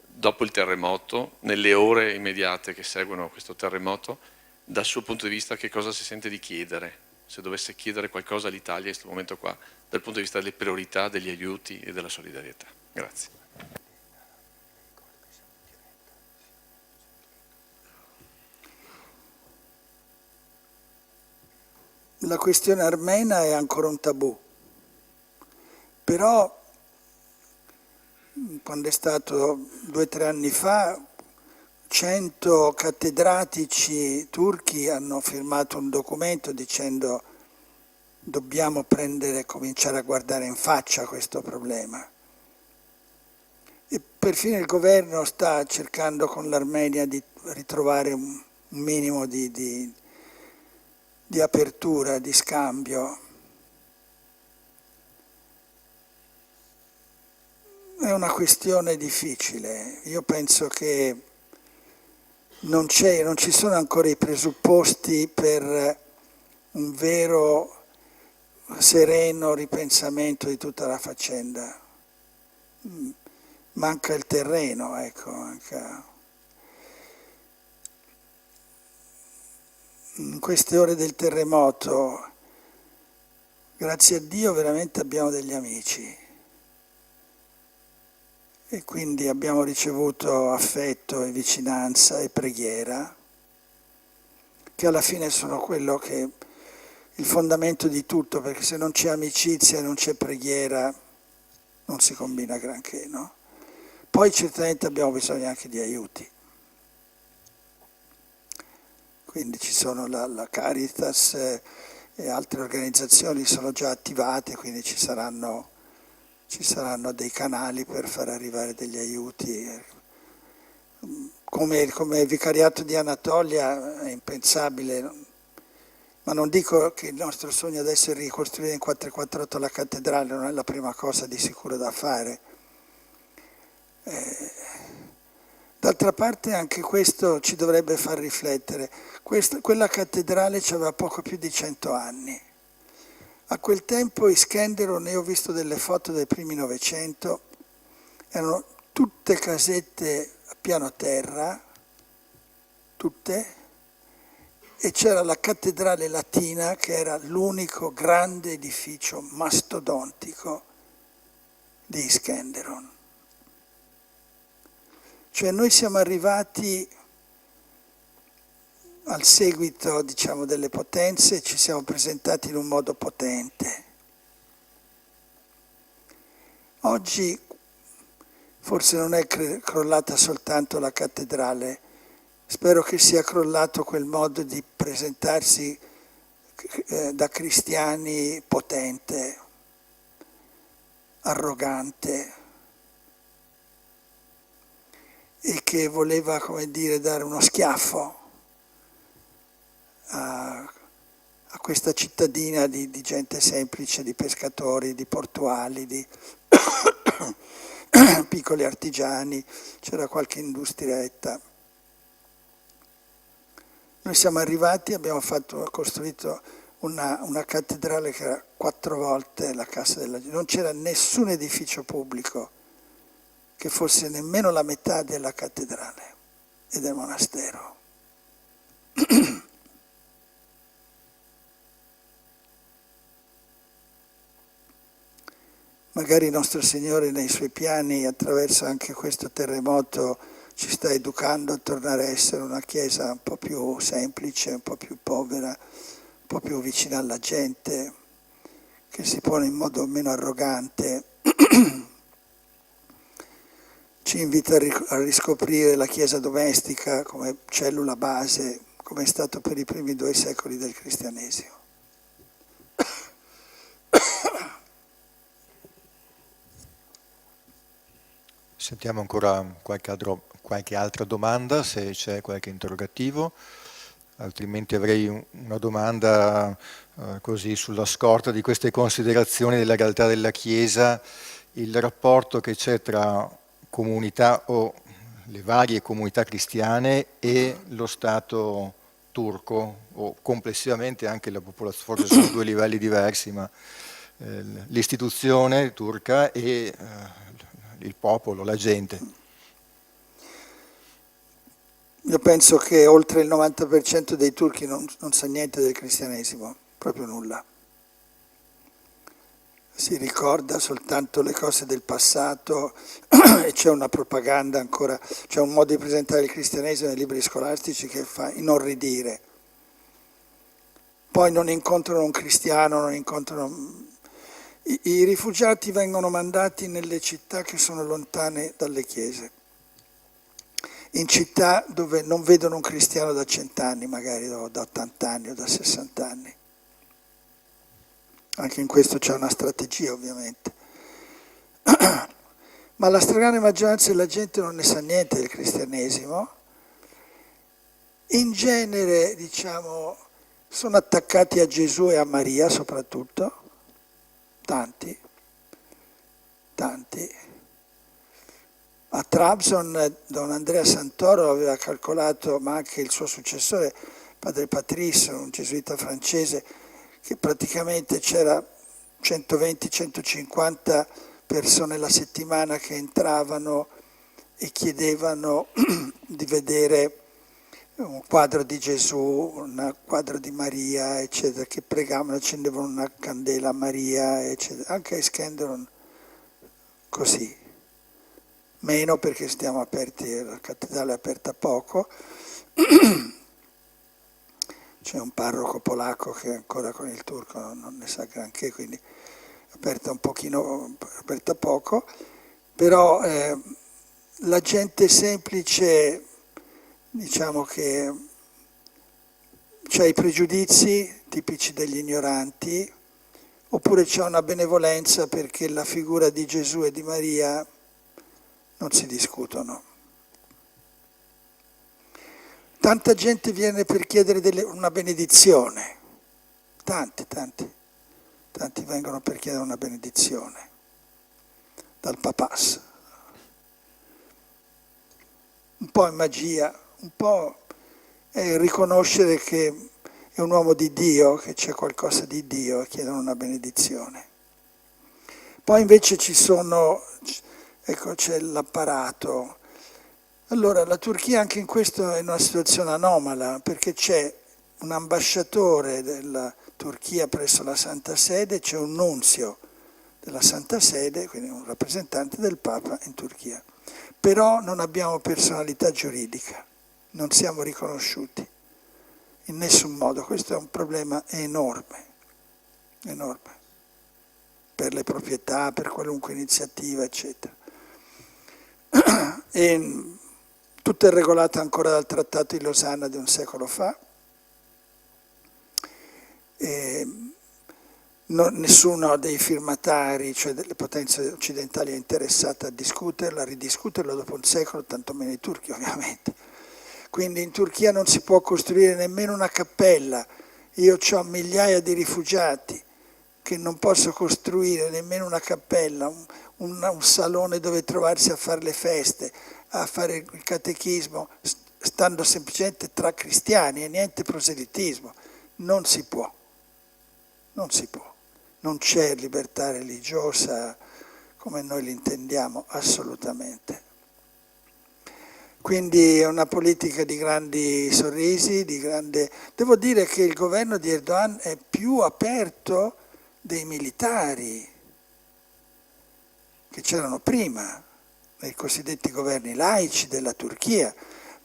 dopo il terremoto, nelle ore immediate che seguono questo terremoto, dal suo punto di vista che cosa si sente di chiedere? Se dovesse chiedere qualcosa all'Italia in questo momento qua, dal punto di vista delle priorità, degli aiuti e della solidarietà. Grazie. La questione armena è ancora un tabù, però quando è stato 2 o 3 anni fa 100 cattedratici turchi hanno firmato un documento dicendo dobbiamo cominciare a guardare in faccia questo problema. E perfino il governo sta cercando con l'Armenia di ritrovare un minimo di apertura, di scambio. È una questione difficile. Io penso che non ci sono ancora i presupposti per un vero sereno ripensamento di tutta la faccenda. Manca il terreno, ecco. In queste ore del terremoto, grazie a Dio, veramente abbiamo degli amici. E quindi abbiamo ricevuto affetto e vicinanza e preghiera, che alla fine sono quello che il fondamento di tutto, perché se non c'è amicizia e non c'è preghiera non si combina granché, no? Poi certamente abbiamo bisogno anche di aiuti. Quindi ci sono la Caritas e altre organizzazioni sono già attivate, quindi ci saranno dei canali per far arrivare degli aiuti. Come vicariato di Anatolia è impensabile, ma non dico che il nostro sogno adesso è ricostruire in 448 la cattedrale, non è la prima cosa di sicuro da fare. D'altra parte anche questo ci dovrebbe far riflettere. Quella cattedrale aveva poco più di 100 anni. A quel tempo Iskenderun, io ho visto delle foto dei primi Novecento, erano tutte casette a piano terra, tutte, e c'era la cattedrale latina che era l'unico grande edificio mastodontico di Iskenderun. Cioè noi siamo arrivati al seguito, diciamo, delle potenze e ci siamo presentati in un modo potente. Oggi forse non è crollata soltanto la cattedrale, spero che sia crollato quel modo di presentarsi da cristiani potente, arrogante, e che voleva, come dire, dare uno schiaffo a questa cittadina di gente semplice, di pescatori, di portuali, di piccoli artigiani, c'era qualche industrietta. Noi siamo arrivati, abbiamo costruito una cattedrale che era 4 volte la Cassa della Gente, non c'era nessun edificio pubblico che fosse nemmeno la metà della cattedrale e del monastero. Magari il nostro Signore nei suoi piani, attraverso anche questo terremoto, ci sta educando a tornare a essere una Chiesa un po' più semplice, un po' più povera, un po' più vicina alla gente, che si pone in modo meno arrogante. Ci invita a riscoprire la Chiesa domestica come cellula base, come è stato per i primi 2 secoli del cristianesimo. Sentiamo ancora qualche altra domanda, se c'è qualche interrogativo, altrimenti avrei una domanda così sulla scorta di queste considerazioni della realtà della Chiesa, il rapporto che c'è tra comunità o le varie comunità cristiane e lo Stato turco, o complessivamente anche la popolazione, forse sono 2 livelli diversi, ma l'istituzione turca e il popolo, la gente. Io penso che oltre il 90% dei turchi non sa niente del cristianesimo, proprio nulla. Si ricorda soltanto le cose del passato e c'è una propaganda ancora, c'è un modo di presentare il cristianesimo nei libri scolastici che fa inorridire. Poi non incontrano un cristiano, non incontrano... I rifugiati vengono mandati nelle città che sono lontane dalle chiese, in città dove non vedono un cristiano da 100 anni, magari o da 80 anni o da 60 anni. Anche in questo c'è una strategia, ovviamente. Ma la stragrande maggioranza della gente non ne sa niente del cristianesimo. In genere, diciamo, sono attaccati a Gesù e a Maria soprattutto. Tanti. A Trabzon Don Andrea Santoro aveva calcolato, ma anche il suo successore, padre Patrice, un gesuita francese, che praticamente c'era 120-150 persone la settimana che entravano e chiedevano di vedere un quadro di Gesù, un quadro di Maria, eccetera, che pregavano, accendevano una candela a Maria, eccetera. Anche a Iskenderun così. Meno perché stiamo aperti, la cattedrale è aperta poco. C'è un parroco polacco che ancora con il turco non ne sa granché, quindi aperta aperta poco, però la gente semplice, diciamo che c'è i pregiudizi tipici degli ignoranti, oppure c'è una benevolenza perché la figura di Gesù e di Maria non si discutono. Tanta gente viene per chiedere una benedizione, tanti vengono per chiedere una benedizione dal papas. Un po' è magia, un po' è riconoscere che è un uomo di Dio, che c'è qualcosa di Dio e chiedono una benedizione. Poi invece c'è l'apparato. Allora, la Turchia anche in questo è in una situazione anomala, perché c'è un ambasciatore della Turchia presso la Santa Sede, c'è un nunzio della Santa Sede, quindi un rappresentante del Papa in Turchia. Però non abbiamo personalità giuridica, non siamo riconosciuti in nessun modo. Questo è un problema enorme, per le proprietà, per qualunque iniziativa, eccetera. E tutto è regolato ancora dal Trattato di Losanna di un secolo fa. Nessuno dei firmatari, cioè delle potenze occidentali, è interessato a discuterlo, a ridiscuterlo dopo un secolo, tantomeno i turchi ovviamente. Quindi in Turchia non si può costruire nemmeno una cappella. Io ho migliaia di rifugiati che non posso costruire nemmeno una cappella, un salone dove trovarsi a fare le feste, a fare il catechismo, stando semplicemente tra cristiani e niente proselitismo. Non si può. Non c'è libertà religiosa come noi l'intendiamo, assolutamente. Quindi è una politica di grandi sorrisi, Devo dire che il governo di Erdogan è più aperto dei militari che c'erano prima. nei cosiddetti governi laici della Turchia.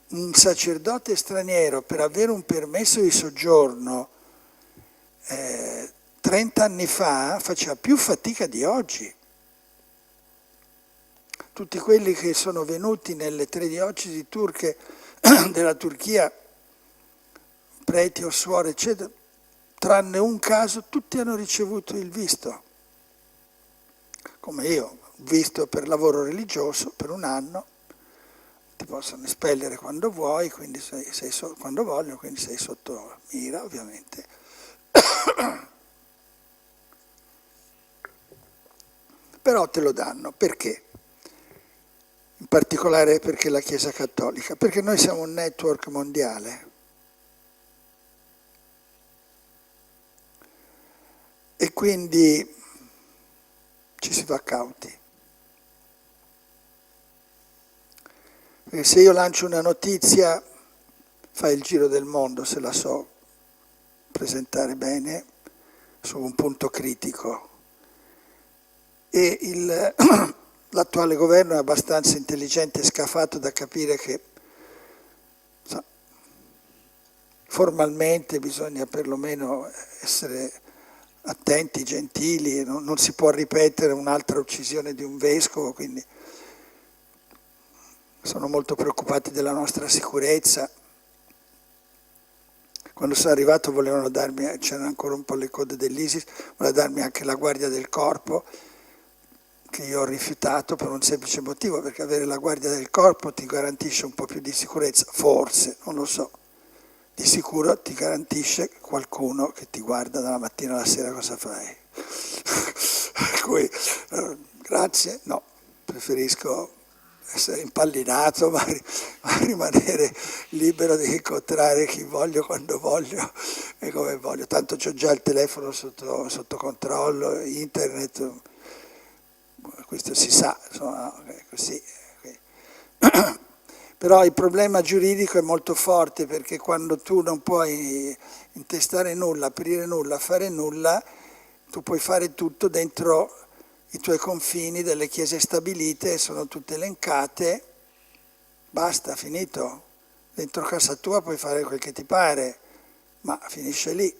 Un sacerdote straniero per avere un permesso di soggiorno 30 anni fa faceva più fatica di oggi. Tutti quelli che sono venuti nelle 3 diocesi turche della Turchia, preti o suore, eccetera, tranne un caso, tutti hanno ricevuto il visto. Come io, visto per lavoro religioso per 1 anno, ti possono espellere quando vuoi, quindi quando vogliono, quindi sei sotto mira, ovviamente. Però te lo danno, perché? In particolare perché la Chiesa Cattolica, perché noi siamo un network mondiale. E quindi ci si fa cauti. Perché se io lancio una notizia, fa il giro del mondo se la so presentare bene su un punto critico. E l'attuale governo è abbastanza intelligente e scafato da capire che formalmente bisogna perlomeno essere attenti, gentili, non si può ripetere un'altra uccisione di un vescovo, quindi sono molto preoccupati della nostra sicurezza. Quando sono arrivato volevano darmi, c'erano ancora un po' le code dell'ISIS, volevano darmi anche la guardia del corpo, che io ho rifiutato per un semplice motivo, perché avere la guardia del corpo ti garantisce un po' più di sicurezza, forse, non lo so. Di sicuro ti garantisce qualcuno che ti guarda dalla mattina alla sera cosa fai. Per cui, grazie, no, preferisco essere impallinato, ma rimanere libero di incontrare chi voglio, quando voglio e come voglio. Tanto c'ho già il telefono sotto controllo, internet, questo si sa, insomma, è così. Però il problema giuridico è molto forte, perché quando tu non puoi intestare nulla, aprire nulla, fare nulla, tu puoi fare tutto dentro i tuoi confini delle chiese stabilite, sono tutte elencate, basta, finito. Dentro casa tua puoi fare quel che ti pare, ma finisce lì.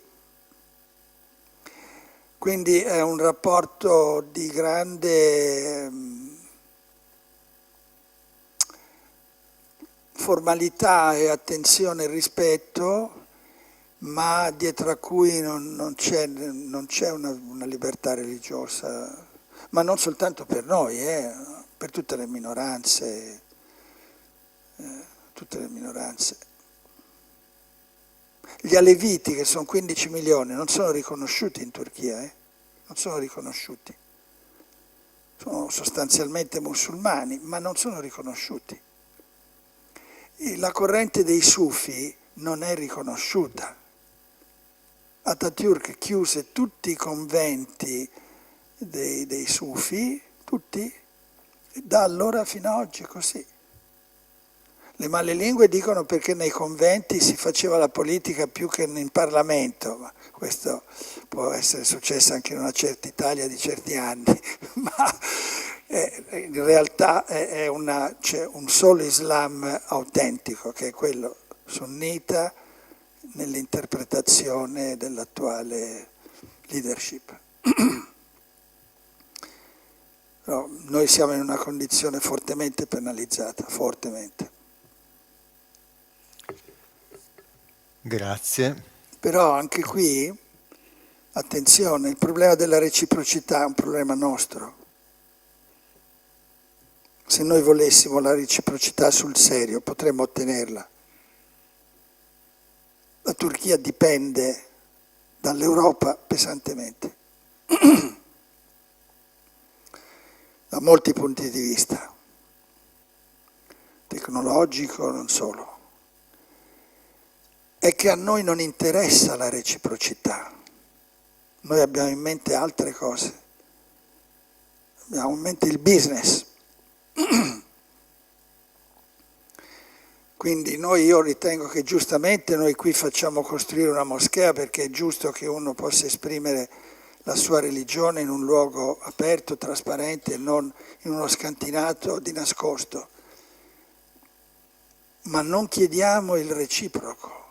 Quindi è un rapporto di grande formalità e attenzione e rispetto, ma dietro a cui non c'è una libertà religiosa, ma non soltanto per noi, per tutte le minoranze, Gli aleviti, che sono 15 milioni, non sono riconosciuti in Turchia, non sono riconosciuti. Sono sostanzialmente musulmani, ma non sono riconosciuti. La corrente dei sufi non è riconosciuta. Atatürk chiuse tutti i conventi dei sufi, tutti, e da allora fino ad oggi è così. Le malelingue dicono perché nei conventi si faceva la politica più che in Parlamento, ma questo può essere successo anche in una certa Italia di certi anni, ma in realtà c'è un solo Islam autentico, che è quello sunnita nell'interpretazione dell'attuale leadership. No, noi siamo in una condizione fortemente penalizzata, fortemente. Grazie. Però anche qui, attenzione, il problema della reciprocità è un problema nostro. Se noi volessimo la reciprocità sul serio, potremmo ottenerla. La Turchia dipende dall'Europa pesantemente, da molti punti di vista, tecnologico, non solo. È che a noi non interessa la reciprocità, noi abbiamo in mente altre cose, abbiamo in mente il business. Quindi io ritengo che giustamente noi qui facciamo costruire una moschea, perché è giusto che uno possa esprimere la sua religione in un luogo aperto, trasparente e non in uno scantinato di nascosto. Ma non chiediamo il reciproco.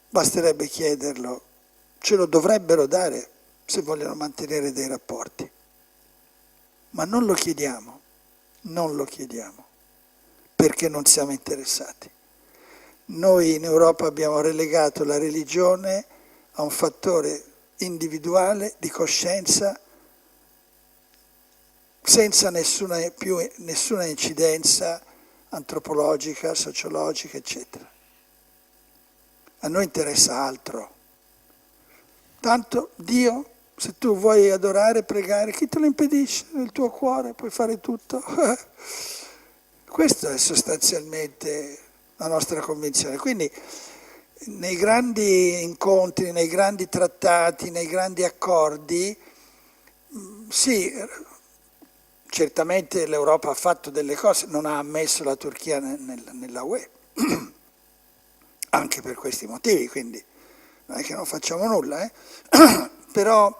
Basterebbe chiederlo, ce lo dovrebbero dare se vogliono mantenere dei rapporti. Ma non lo chiediamo, perché non siamo interessati. Noi in Europa abbiamo relegato la religione a un fattore individuale di coscienza senza nessuna incidenza antropologica, sociologica, eccetera. A noi interessa altro. Tanto Dio, se tu vuoi adorare, pregare, chi te lo impedisce? Nel tuo cuore puoi fare tutto. Questo è sostanzialmente la nostra convinzione. Quindi nei grandi incontri, nei grandi trattati, nei grandi accordi, sì, certamente l'Europa ha fatto delle cose, non ha ammesso la Turchia nella UE, anche per questi motivi, quindi non è che non facciamo nulla, però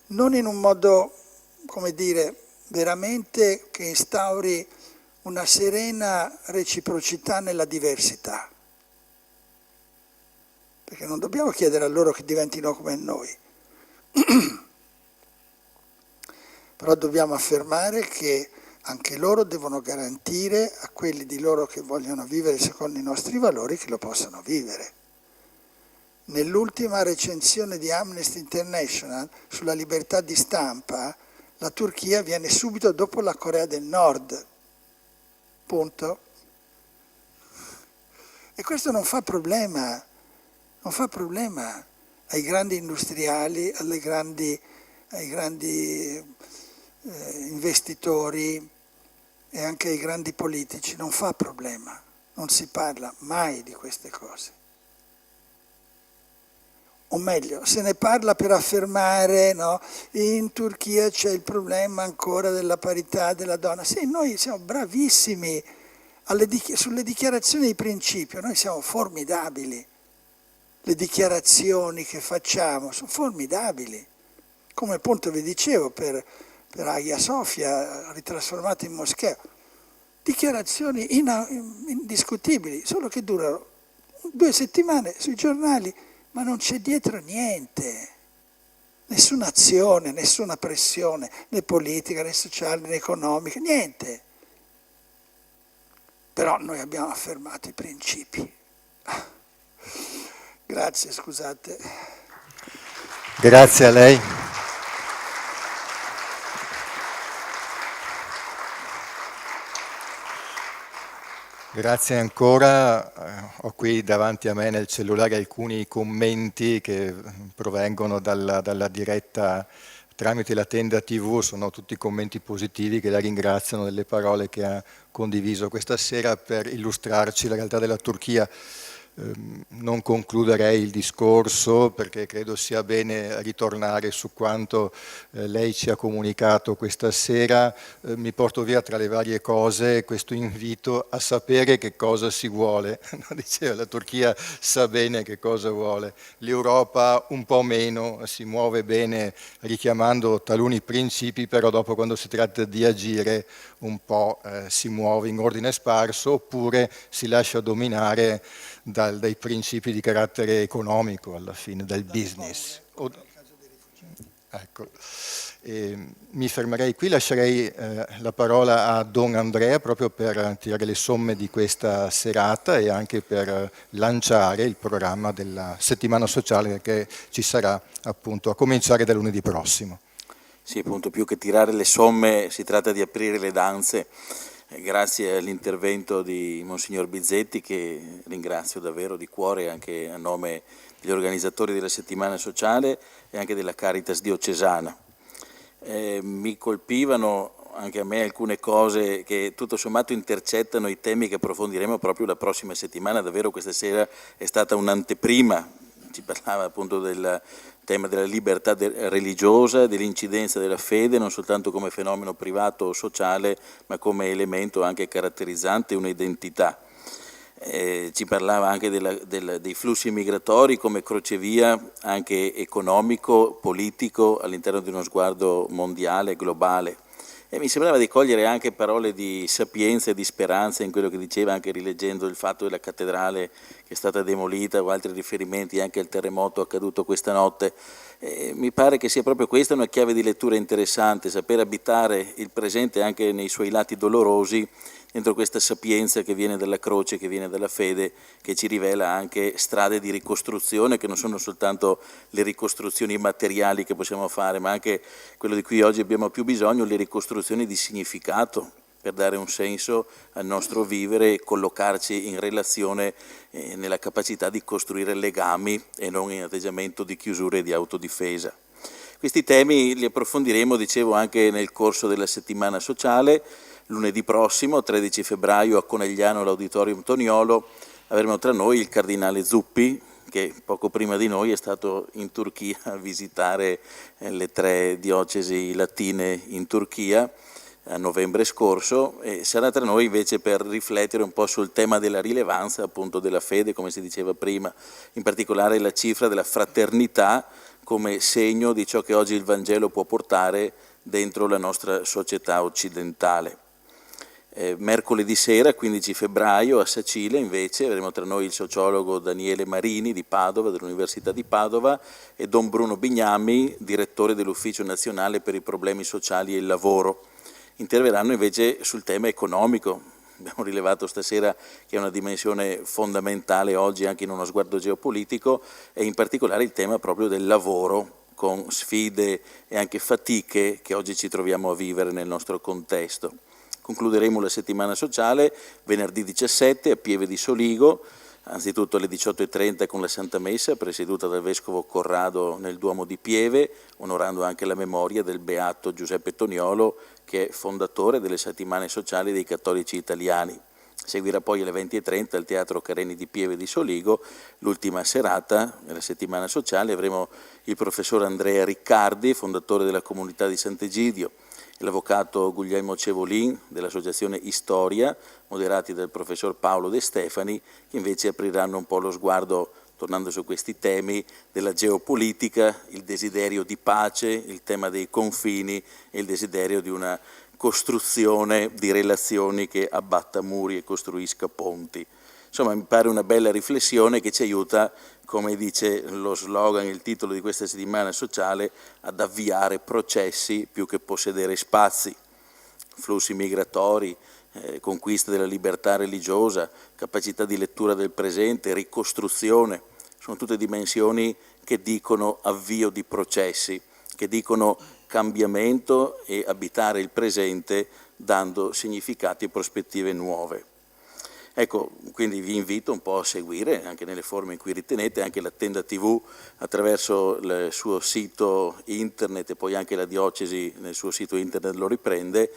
non in un modo, come dire, veramente che instauri una serena reciprocità nella diversità. Perché non dobbiamo chiedere a loro che diventino come noi. Però dobbiamo affermare che anche loro devono garantire a quelli di loro che vogliono vivere secondo i nostri valori che lo possano vivere. Nell'ultima recensione di Amnesty International sulla libertà di stampa, la Turchia viene subito dopo la Corea del Nord. Punto. E questo non fa problema ai grandi industriali, ai grandi investitori e anche ai grandi politici, non fa problema, non si parla mai di queste cose. O meglio, se ne parla per affermare, no, in Turchia c'è il problema ancora della parità della donna. Sì, noi siamo bravissimi sulle dichiarazioni di principio, noi siamo formidabili. Le dichiarazioni che facciamo sono formidabili. Come appunto vi dicevo per Hagia Sophia, ritrasformata in moschea. Dichiarazioni indiscutibili, solo che durano 2 settimane sui giornali, ma non c'è dietro niente, nessuna azione, nessuna pressione, né politica, né sociale, né economica, niente. Però noi abbiamo affermato i principi. Grazie, scusate. Grazie a lei. Grazie ancora. Ho qui davanti a me nel cellulare alcuni commenti che provengono dalla diretta tramite la Tenda TV, sono tutti commenti positivi che la ringraziano delle parole che ha condiviso questa sera per illustrarci la realtà della Turchia. Non concluderei il discorso perché credo sia bene ritornare su quanto lei ci ha comunicato questa sera. Mi porto via tra le varie cose questo invito a sapere che cosa si vuole. Diceva, la Turchia sa bene che cosa vuole, l'Europa un po' meno, si muove bene richiamando taluni principi, però dopo quando si tratta di agire un po' si muove in ordine sparso oppure si lascia dominare dai principi di carattere economico, alla fine, dal business. Ecco. Mi fermerei qui, lascerei la parola a Don Andrea proprio per tirare le somme di questa serata e anche per lanciare il programma della settimana sociale che ci sarà appunto a cominciare da lunedì prossimo. Sì, appunto, più che tirare le somme si tratta di aprire le danze. Grazie all'intervento di Monsignor Bizzetti, che ringrazio davvero di cuore anche a nome degli organizzatori della settimana sociale e anche della Caritas diocesana. Mi colpivano anche a me alcune cose che tutto sommato intercettano i temi che approfondiremo proprio la prossima settimana. Davvero questa sera è stata un'anteprima, si parlava appunto del tema della libertà religiosa, dell'incidenza della fede, non soltanto come fenomeno privato o sociale, ma come elemento anche caratterizzante un'identità. ci parlava anche dei flussi migratori come crocevia anche economico, politico all'interno di uno sguardo mondiale, globale. E mi sembrava di cogliere anche parole di sapienza e di speranza in quello che diceva, anche rileggendo il fatto della cattedrale che è stata demolita o altri riferimenti anche al terremoto accaduto questa notte. Mi pare che sia proprio questa una chiave di lettura interessante, saper abitare il presente anche nei suoi lati dolorosi, dentro questa sapienza che viene dalla croce, che viene dalla fede, che ci rivela anche strade di ricostruzione che non sono soltanto le ricostruzioni materiali che possiamo fare, ma anche quello di cui oggi abbiamo più bisogno, le ricostruzioni di significato, per dare un senso al nostro vivere e collocarci in relazione nella capacità di costruire legami e non in atteggiamento di chiusura e di autodifesa. Questi temi li approfondiremo, dicevo, anche nel corso della settimana sociale. Lunedì prossimo, 13 febbraio, a Conegliano, all'Auditorium Toniolo, avremo tra noi il Cardinale Zuppi, che poco prima di noi è stato in Turchia a visitare le 3 diocesi latine in Turchia a novembre scorso, e sarà tra noi invece per riflettere un po' sul tema della rilevanza appunto della fede, come si diceva prima, in particolare la cifra della fraternità come segno di ciò che oggi il Vangelo può portare dentro la nostra società occidentale. Mercoledì sera, 15 febbraio, a Sacile invece avremo tra noi il sociologo Daniele Marini di Padova, dell'Università di Padova, e Don Bruno Bignami, direttore dell'Ufficio Nazionale per i Problemi Sociali e il Lavoro. Interverranno invece sul tema economico. Abbiamo rilevato stasera che è una dimensione fondamentale oggi anche in uno sguardo geopolitico, e in particolare il tema proprio del lavoro, con sfide e anche fatiche che oggi ci troviamo a vivere nel nostro contesto. Concluderemo la settimana sociale venerdì 17 a Pieve di Soligo, anzitutto alle 18:30 con la Santa Messa, presieduta dal Vescovo Corrado nel Duomo di Pieve, onorando anche la memoria del Beato Giuseppe Toniolo, che è fondatore delle settimane sociali dei cattolici italiani. Seguirà poi alle 20:30 al Teatro Careni di Pieve di Soligo l'ultima serata della settimana sociale. Avremo il professor Andrea Riccardi, fondatore della comunità di Sant'Egidio, l'avvocato Guglielmo Cevolin dell'associazione Istoria, moderati dal professor Paolo De Stefani, che invece apriranno un po' lo sguardo, tornando su questi temi della geopolitica, il desiderio di pace, il tema dei confini e il desiderio di una costruzione di relazioni che abbatta muri e costruisca ponti. Insomma, mi pare una bella riflessione che ci aiuta, come dice lo slogan, il titolo di questa settimana sociale, ad avviare processi più che possedere spazi. Flussi migratori, conquista della libertà religiosa, capacità di lettura del presente, ricostruzione, sono tutte dimensioni che dicono avvio di processi, che dicono cambiamento e abitare il presente dando significati e prospettive nuove. Ecco, quindi vi invito un po' a seguire, anche nelle forme in cui ritenete, anche la Tenda TV attraverso il suo sito internet, e poi anche la diocesi nel suo sito internet lo riprende,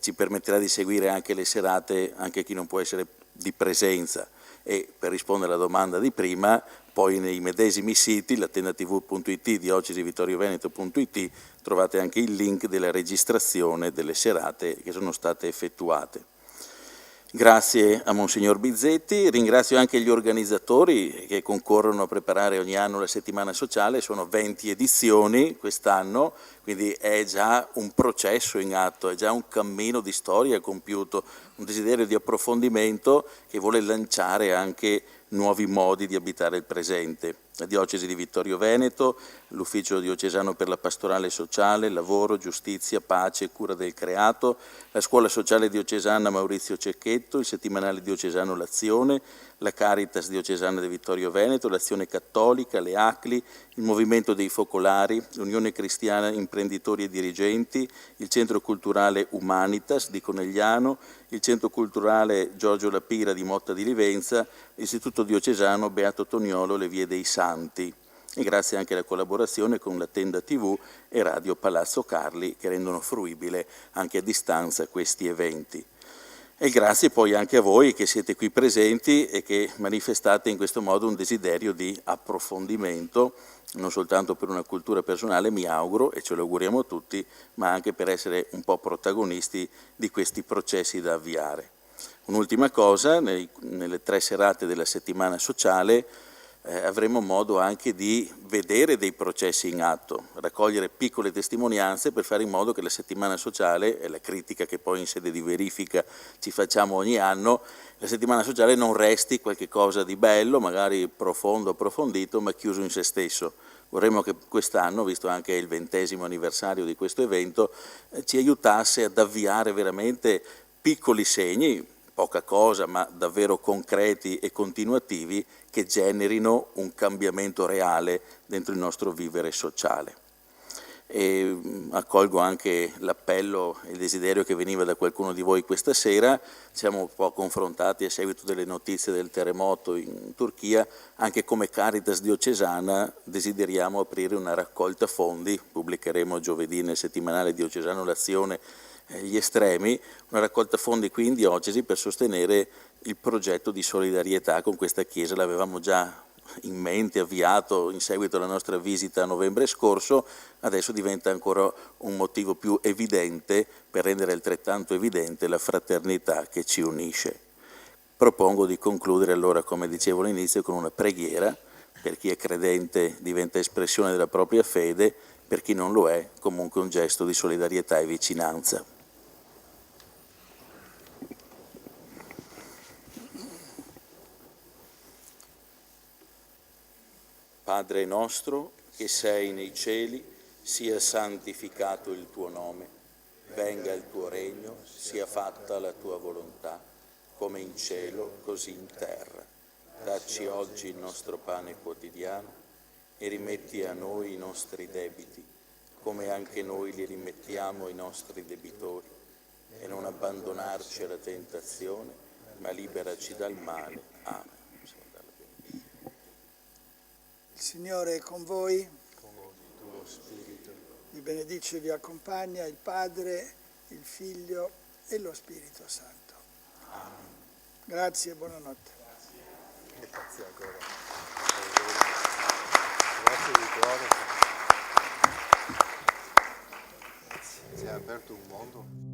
ci permetterà di seguire anche le serate, anche chi non può essere di presenza. E per rispondere alla domanda di prima, poi nei medesimi siti, latendatv.it, diocesivittorioveneto.it, trovate anche il link della registrazione delle serate che sono state effettuate. Grazie a Monsignor Bizzetti, ringrazio anche gli organizzatori che concorrono a preparare ogni anno la settimana sociale, sono 20 edizioni quest'anno, quindi è già un processo in atto, è già un cammino di storia compiuto, un desiderio di approfondimento che vuole lanciare anche nuovi modi di abitare il presente. La Diocesi di Vittorio Veneto, l'Ufficio Diocesano per la Pastorale Sociale, Lavoro, Giustizia, Pace e Cura del Creato, la Scuola Sociale Diocesana Maurizio Cecchetto, il Settimanale Diocesano L'Azione, la Caritas Diocesana di Vittorio Veneto, l'Azione Cattolica, le ACLI, il Movimento dei Focolari, l'Unione Cristiana Imprenditori e Dirigenti, il Centro Culturale Humanitas di Conegliano, il Centro Culturale Giorgio Lapira di Motta di Livenza, l'Istituto Diocesano Beato Toniolo Le Vie dei Santi. E grazie anche alla collaborazione con la Tenda TV e Radio Palazzo Carli, che rendono fruibile anche a distanza questi eventi. E grazie poi anche a voi che siete qui presenti e che manifestate in questo modo un desiderio di approfondimento, non soltanto per una cultura personale, mi auguro, e ce lo auguriamo tutti, ma anche per essere un po' protagonisti di questi processi da avviare. Un'ultima cosa, nelle 3 serate della settimana sociale avremo modo anche di vedere dei processi in atto, raccogliere piccole testimonianze per fare in modo che la settimana sociale, e la critica che poi in sede di verifica ci facciamo ogni anno, la settimana sociale non resti qualche cosa di bello, magari profondo, approfondito, ma chiuso in se stesso. Vorremmo che quest'anno, visto anche il 20° anniversario di questo evento, ci aiutasse ad avviare veramente piccoli segni, poca cosa, ma davvero concreti e continuativi, che generino un cambiamento reale dentro il nostro vivere sociale. E accolgo anche l'appello e il desiderio che veniva da qualcuno di voi questa sera. Siamo un po' confrontati a seguito delle notizie del terremoto in Turchia. Anche come Caritas diocesana desideriamo aprire una raccolta fondi, pubblicheremo giovedì nel settimanale diocesano l'Azione gli estremi, una raccolta fondi qui in diocesi per sostenere il progetto di solidarietà con questa chiesa. L'avevamo già in mente, avviato in seguito alla nostra visita a novembre scorso, adesso diventa ancora un motivo più evidente per rendere altrettanto evidente la fraternità che ci unisce. Propongo di concludere allora, come dicevo all'inizio, con una preghiera. Per chi è credente diventa espressione della propria fede, per chi non lo è comunque un gesto di solidarietà e vicinanza. Padre nostro, che sei nei cieli, sia santificato il tuo nome, venga il tuo regno, sia fatta la tua volontà, come in cielo, così in terra. Dacci oggi il nostro pane quotidiano e rimetti a noi i nostri debiti, come anche noi li rimettiamo ai nostri debitori, e non abbandonarci alla tentazione, ma liberaci dal male. Amen. Il Signore è con voi, vi benedice e vi accompagna il Padre, il Figlio e lo Spirito Santo. Grazie e buonanotte. Grazie ancora. Grazie di cuore. Ci ha aperto un mondo.